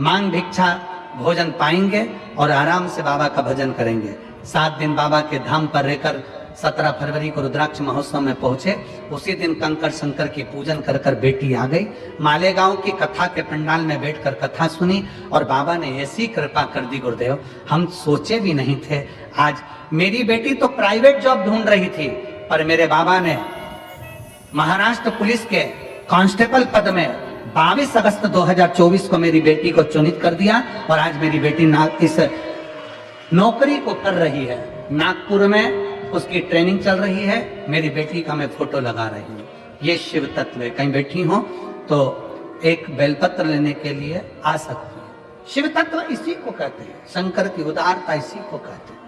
मांग भिक्षा भोजन पाएंगे और आराम से बाबा का भजन करेंगे। 7 दिन बाबा के धाम पर रहकर 17 फरवरी को रुद्राक्ष महोत्सव में पहुंचे। उसी दिन कंकर शंकर की पूजन कर कर बेटी आ गई। मालेगांव की कथा के पंडाल में बैठकर कथा सुनी और बाबा ने ऐसी कृपा कर दी गुरुदेव, हम सोचे भी नहीं थे। आज मेरी बेटी तो प्राइवेट जॉब ढूंढ रही थी, पर मेरे बाबा ने महाराष्ट्र पुलिस के कांस्टेबल पद में 22 अगस्त 2024 को मेरी बेटी को चुनित कर दिया और आज मेरी बेटी इस नौकरी को कर रही है। नागपुर में उसकी ट्रेनिंग चल रही है। मेरी बेटी का मैं फोटो लगा रही हूँ। ये शिव तत्व है। कहीं बैठी हो तो एक बेलपत्र लेने के लिए आ सकती है। शिव तत्व इसी को कहते हैं, शंकर की उदारता इसी को कहते हैं।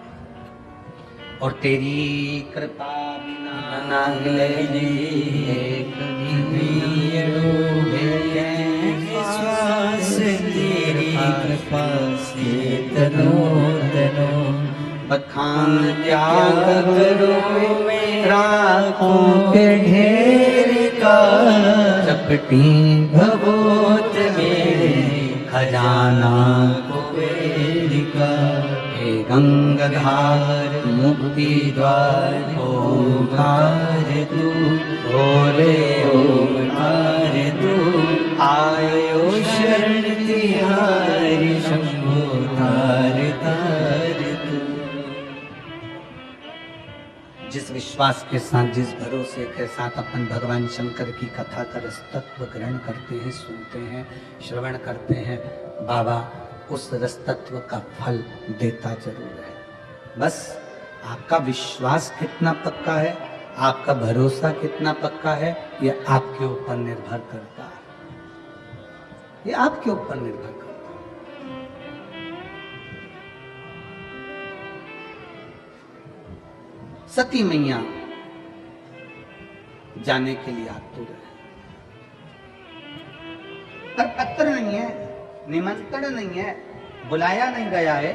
और तेरी कृपा बिना ना हिले तेरी कृपा से तनो तनो बखान क्या करो राखों के ढेर का चपटी भगवत मेरे खजाना कुबेर का। हे गंगाधार मुक्ति द्वार ओंकार तू, भोले ओंकार तू, आयो शरण तिहारी शंभो तार तार तू। जिस विश्वास के साथ, जिस भरोसे के साथ अपन भगवान शंकर की कथा का रस तत्व ग्रहण करते हैं, सुनते हैं, श्रवण करते हैं, बाबा उस रस तत्व का फल देता जरूर है। बस आपका विश्वास कितना पक्का है, आपका भरोसा कितना पक्का है, ये आपके ऊपर निर्भर करता है। ये आपके ऊपर निर्भर करता है। सती मैया जाने के लिए आतुर है, पर पत्र नहीं है, निमंत्रण नहीं है, बुलाया नहीं गया है,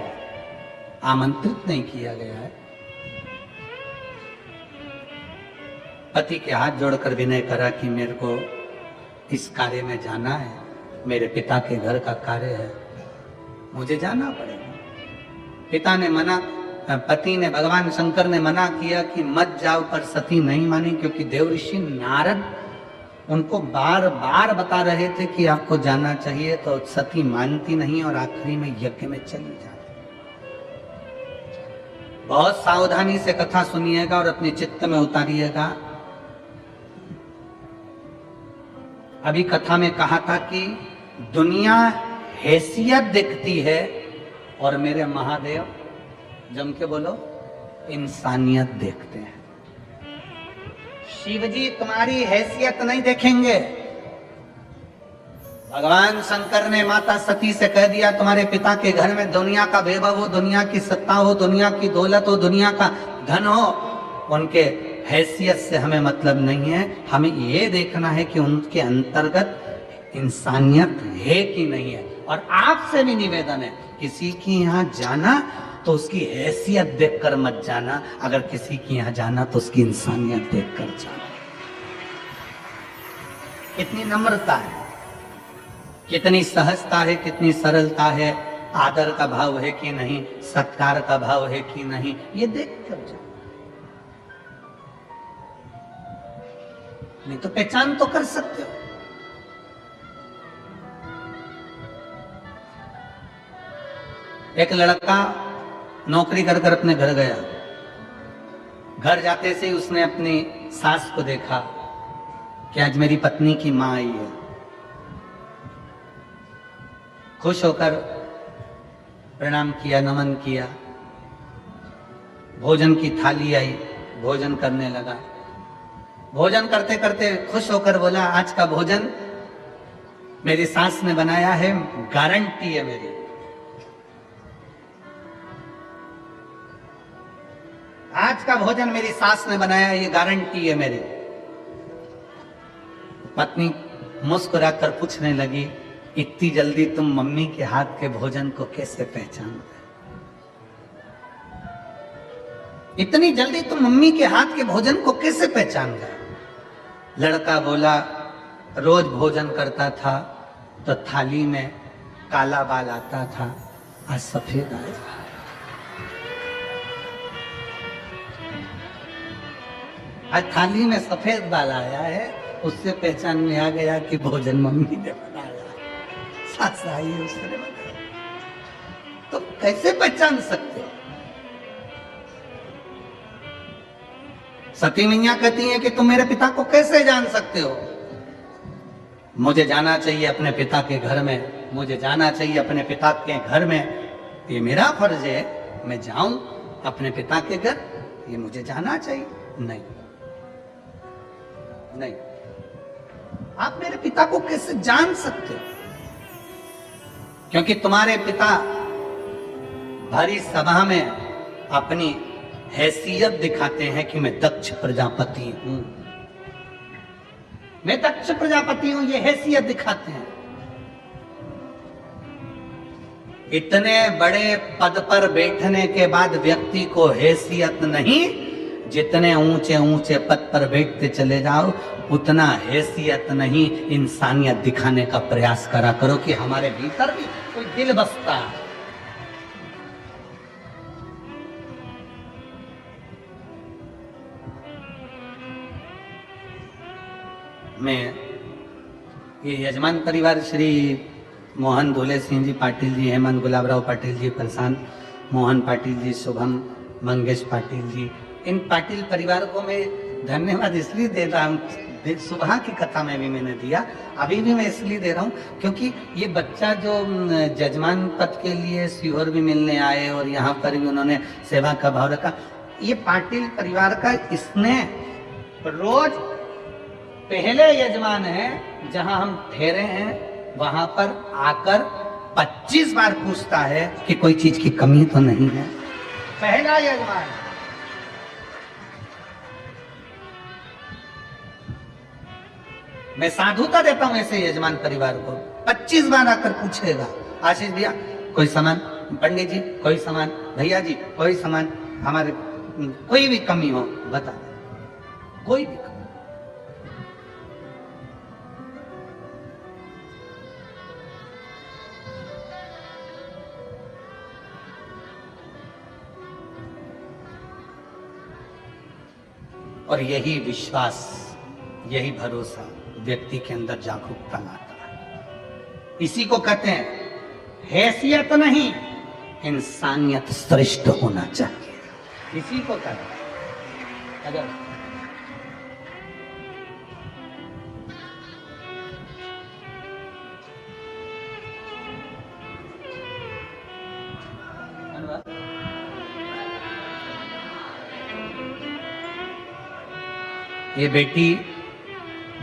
आमंत्रित नहीं किया गया है। पति के हाथ जोड़कर विनय करा कि मेरे को इस कार्य में जाना है, मेरे पिता के घर का कार्य है, मुझे जाना पड़ेगा। पिता ने मना, पति ने, भगवान शंकर ने मना किया कि मत जाओ, पर सती नहीं मानी, क्योंकि देव ऋषि नारद उनको बार बार बता रहे थे कि आपको जाना चाहिए, तो सती मानती नहीं और आखिरी में यज्ञ में चली जाती। बहुत सावधानी से कथा सुनिएगा और अपने चित्त में उतारिएगा। अभी कथा में कहा था कि दुनिया हैसियत देखती है और मेरे महादेव, जम के बोलो, इंसानियत देखते हैं। शिवजी तुम्हारी हैसियत नहीं देखेंगे। भगवान शंकर ने माता सती से कह दिया, तुम्हारे पिता के घर में दुनिया का वैभव हो, दुनिया की सत्ता हो, दुनिया की दौलत हो, दुनिया का धन हो, उनके हैसियत से हमें मतलब नहीं है। हमें ये देखना है कि उनके अंतर्गत इंसानियत है कि नहीं है। और आपसे भी निवेदन है, किसी की यहाँ जाना तो उसकी हैसियत देखकर मत जाना, अगर किसी की यहाँ जाना तो उसकी इंसानियत देखकर जाना। कितनी नम्रता है, कितनी सहजता है, कितनी सरलता है, आदर का भाव है कि नहीं, सत्कार का भाव है कि नहीं, ये देखकर जाओ। नहीं तो पहचान तो कर सकते हो। एक लड़का नौकरी कर कर अपने घर गया। घर जाते से ही उसने अपनी सास को देखा कि आज मेरी पत्नी की मां आई है। खुश होकर प्रणाम किया, नमन किया। भोजन की थाली आई, भोजन करने लगा। भोजन करते करते खुश होकर बोला, आज का भोजन मेरी सास ने बनाया है, गारंटी है मेरी। आज का भोजन मेरी सास ने बनाया, ये गारंटी है मेरी। पत्नी मुस्कुराकर पूछने लगी, इतनी जल्दी तुम मम्मी के हाथ के भोजन को कैसे पहचान गए? इतनी जल्दी तुम मम्मी के हाथ के भोजन को कैसे पहचान गए? लड़का बोला, रोज भोजन करता था तो थाली में काला बाल आता था, आज सफेद आया। आज थाली में सफेद बाल आया है, उससे पहचान में आ गया कि भोजन मम्मी ने बनाया, सास आई उसने बनाया। तो कैसे पहचान सकते हो? सती मैया कहती है कि तुम मेरे पिता को कैसे जान सकते हो? मुझे जाना चाहिए अपने पिता के घर में, मुझे जाना चाहिए अपने पिता के घर में, ये मेरा फर्ज है, मैं जाऊं अपने पिता के घर, ये मुझे जाना चाहिए। नहीं नहीं, आप मेरे पिता को कैसे जान सकते हो? क्योंकि तुम्हारे पिता भरी सभा में अपनी हैसियत दिखाते हैं कि मैं दक्ष प्रजापति हूं, मैं दक्ष प्रजापति हूं, ये हैसियत दिखाते हैं। इतने बड़े पद पर बैठने के बाद व्यक्ति को हैसियत नहीं, जितने ऊंचे ऊंचे पद पर बैठते चले जाओ उतना हैसियत नहीं, इंसानियत दिखाने का प्रयास करा करो कि हमारे भीतर भी कोई दिल बसता है। मैं ये यजमान परिवार श्री मोहन धोले सिंह जी पाटिल जी, हेमंत गुलाबराव पाटिल जी, प्रशांत मोहन पाटिल जी, शुभम मंगेश पाटिल जी, इन पाटिल परिवार को मैं धन्यवाद इसलिए दे रहा हूँ। सुबह की कथा में भी मैंने दिया, अभी भी मैं इसलिए दे रहा हूँ क्योंकि ये बच्चा जो जजमान पद के लिए सीहोर भी मिलने आए और यहाँ पर भी उन्होंने सेवा का भाव रखा, ये पाटिल परिवार का स्नेह रोज पहले यजमान है जहां हम ठहरे हैं वहां पर आकर 25 बार पूछता है कि कोई चीज की कमी तो नहीं है। पहला यजमान। मैं साधुता देता हूं ऐसे यजमान परिवार को, 25 बार आकर पूछेगा, आशीष भैया कोई सामान, पंडित जी कोई सामान, भैया जी कोई सामान, हमारे कोई भी कमी हो बता, कोई भी कमी। और यही विश्वास, यही भरोसा व्यक्ति के अंदर जागरूकता लाता है। इसी को कहते हैं हैसियत नहीं, इंसानियत श्रेष्ठ होना चाहिए, इसी को कहते हैं। अगर ये बेटी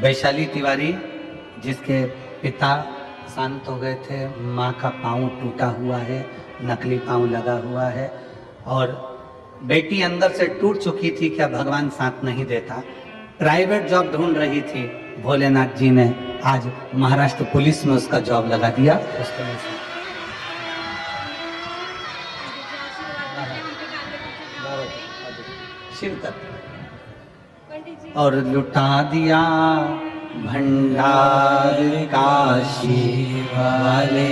वैशाली तिवारी, जिसके पिता शांत हो गए थे, माँ का पाँव टूटा हुआ है, नकली पाँव लगा हुआ है, और बेटी अंदर से टूट चुकी थी, क्या भगवान साथ नहीं देता। प्राइवेट जॉब ढूंढ रही थी, भोलेनाथ जी ने आज महाराष्ट्र पुलिस में उसका जॉब लगा दिया। उसके शिव तत्व और लुटा दिया भंडार काशी वाले,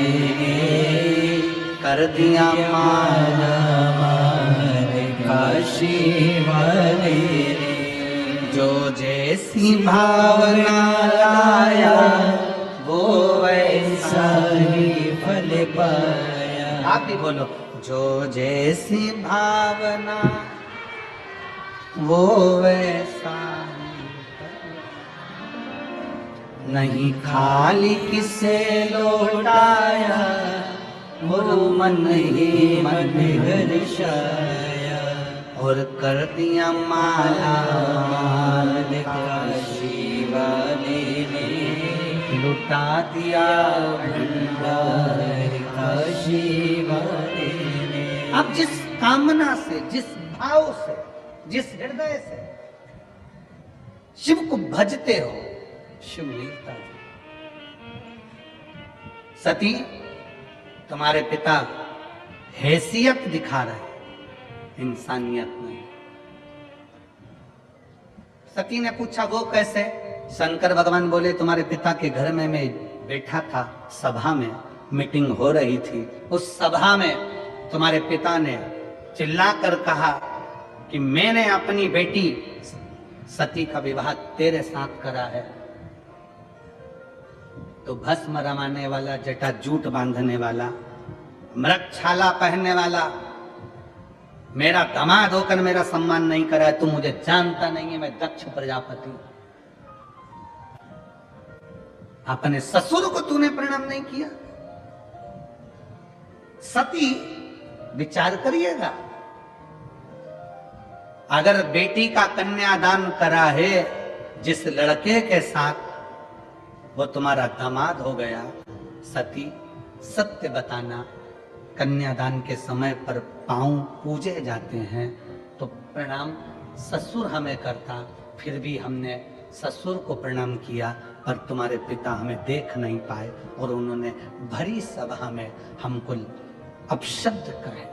कर दिया माला मार काशी वाले, जो जैसी भावना लाया वो वैसा ही फल पाया। आप भी बोलो, जो जैसी भावना वो वैसा नहीं, खाली किसे लौटाया और मन ही मन हर्षाया, और कर दिया माला माल काशी वाले ने, लुटा दिया भंडार काशी वाले ने। अब जिस कामना से, जिस भाव से, जिस हृदय से शिव को भजते हो, शिव मिलता है। सती, तुम्हारे पिता हैसियत दिखा रहे, इंसानियत नहीं। सती ने पूछा वो कैसे? शंकर भगवान बोले तुम्हारे पिता के घर में मैं बैठा था, सभा में मीटिंग हो रही थी, उस सभा में तुम्हारे पिता ने चिल्लाकर कहा कि मैंने अपनी बेटी सती का विवाह तेरे साथ करा है, तो भस्म रमाने वाला, जटा जूट बांधने वाला, मृगछाला पहनने वाला, मेरा दामाद होकर मेरा सम्मान नहीं करा है, तू मुझे जानता नहीं है, मैं दक्ष प्रजापति। अपने ससुर को तूने प्रणाम नहीं किया। सती, विचार करिएगा, अगर बेटी का कन्यादान करा है जिस लड़के के साथ, वो तुम्हारा दामाद हो गया। सती, सत्य बताना, कन्यादान के समय पर पांव पूजे जाते हैं तो प्रणाम ससुर हमें करता, फिर भी हमने ससुर को प्रणाम किया, पर तुम्हारे पिता हमें देख नहीं पाए और उन्होंने भरी सभा में हमको अपशब्द कहे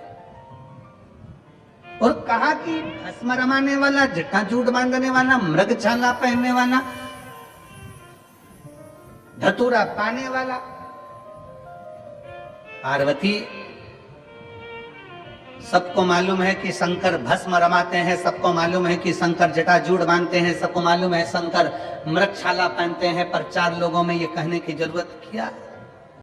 और कहा कि भस्म रमाने वाला, जटाजूट बांधने वाला, मृगछाला पहनने वाला, धतूरा पाने वाला। पार्वती, सबको मालूम है कि शंकर भस्म रमाते हैं, सबको मालूम है कि शंकर जटाजूट बांधते हैं, सबको मालूम है शंकर मृगछाला पहनते हैं, पर 4 लोगों में ये कहने की जरूरत क्या है?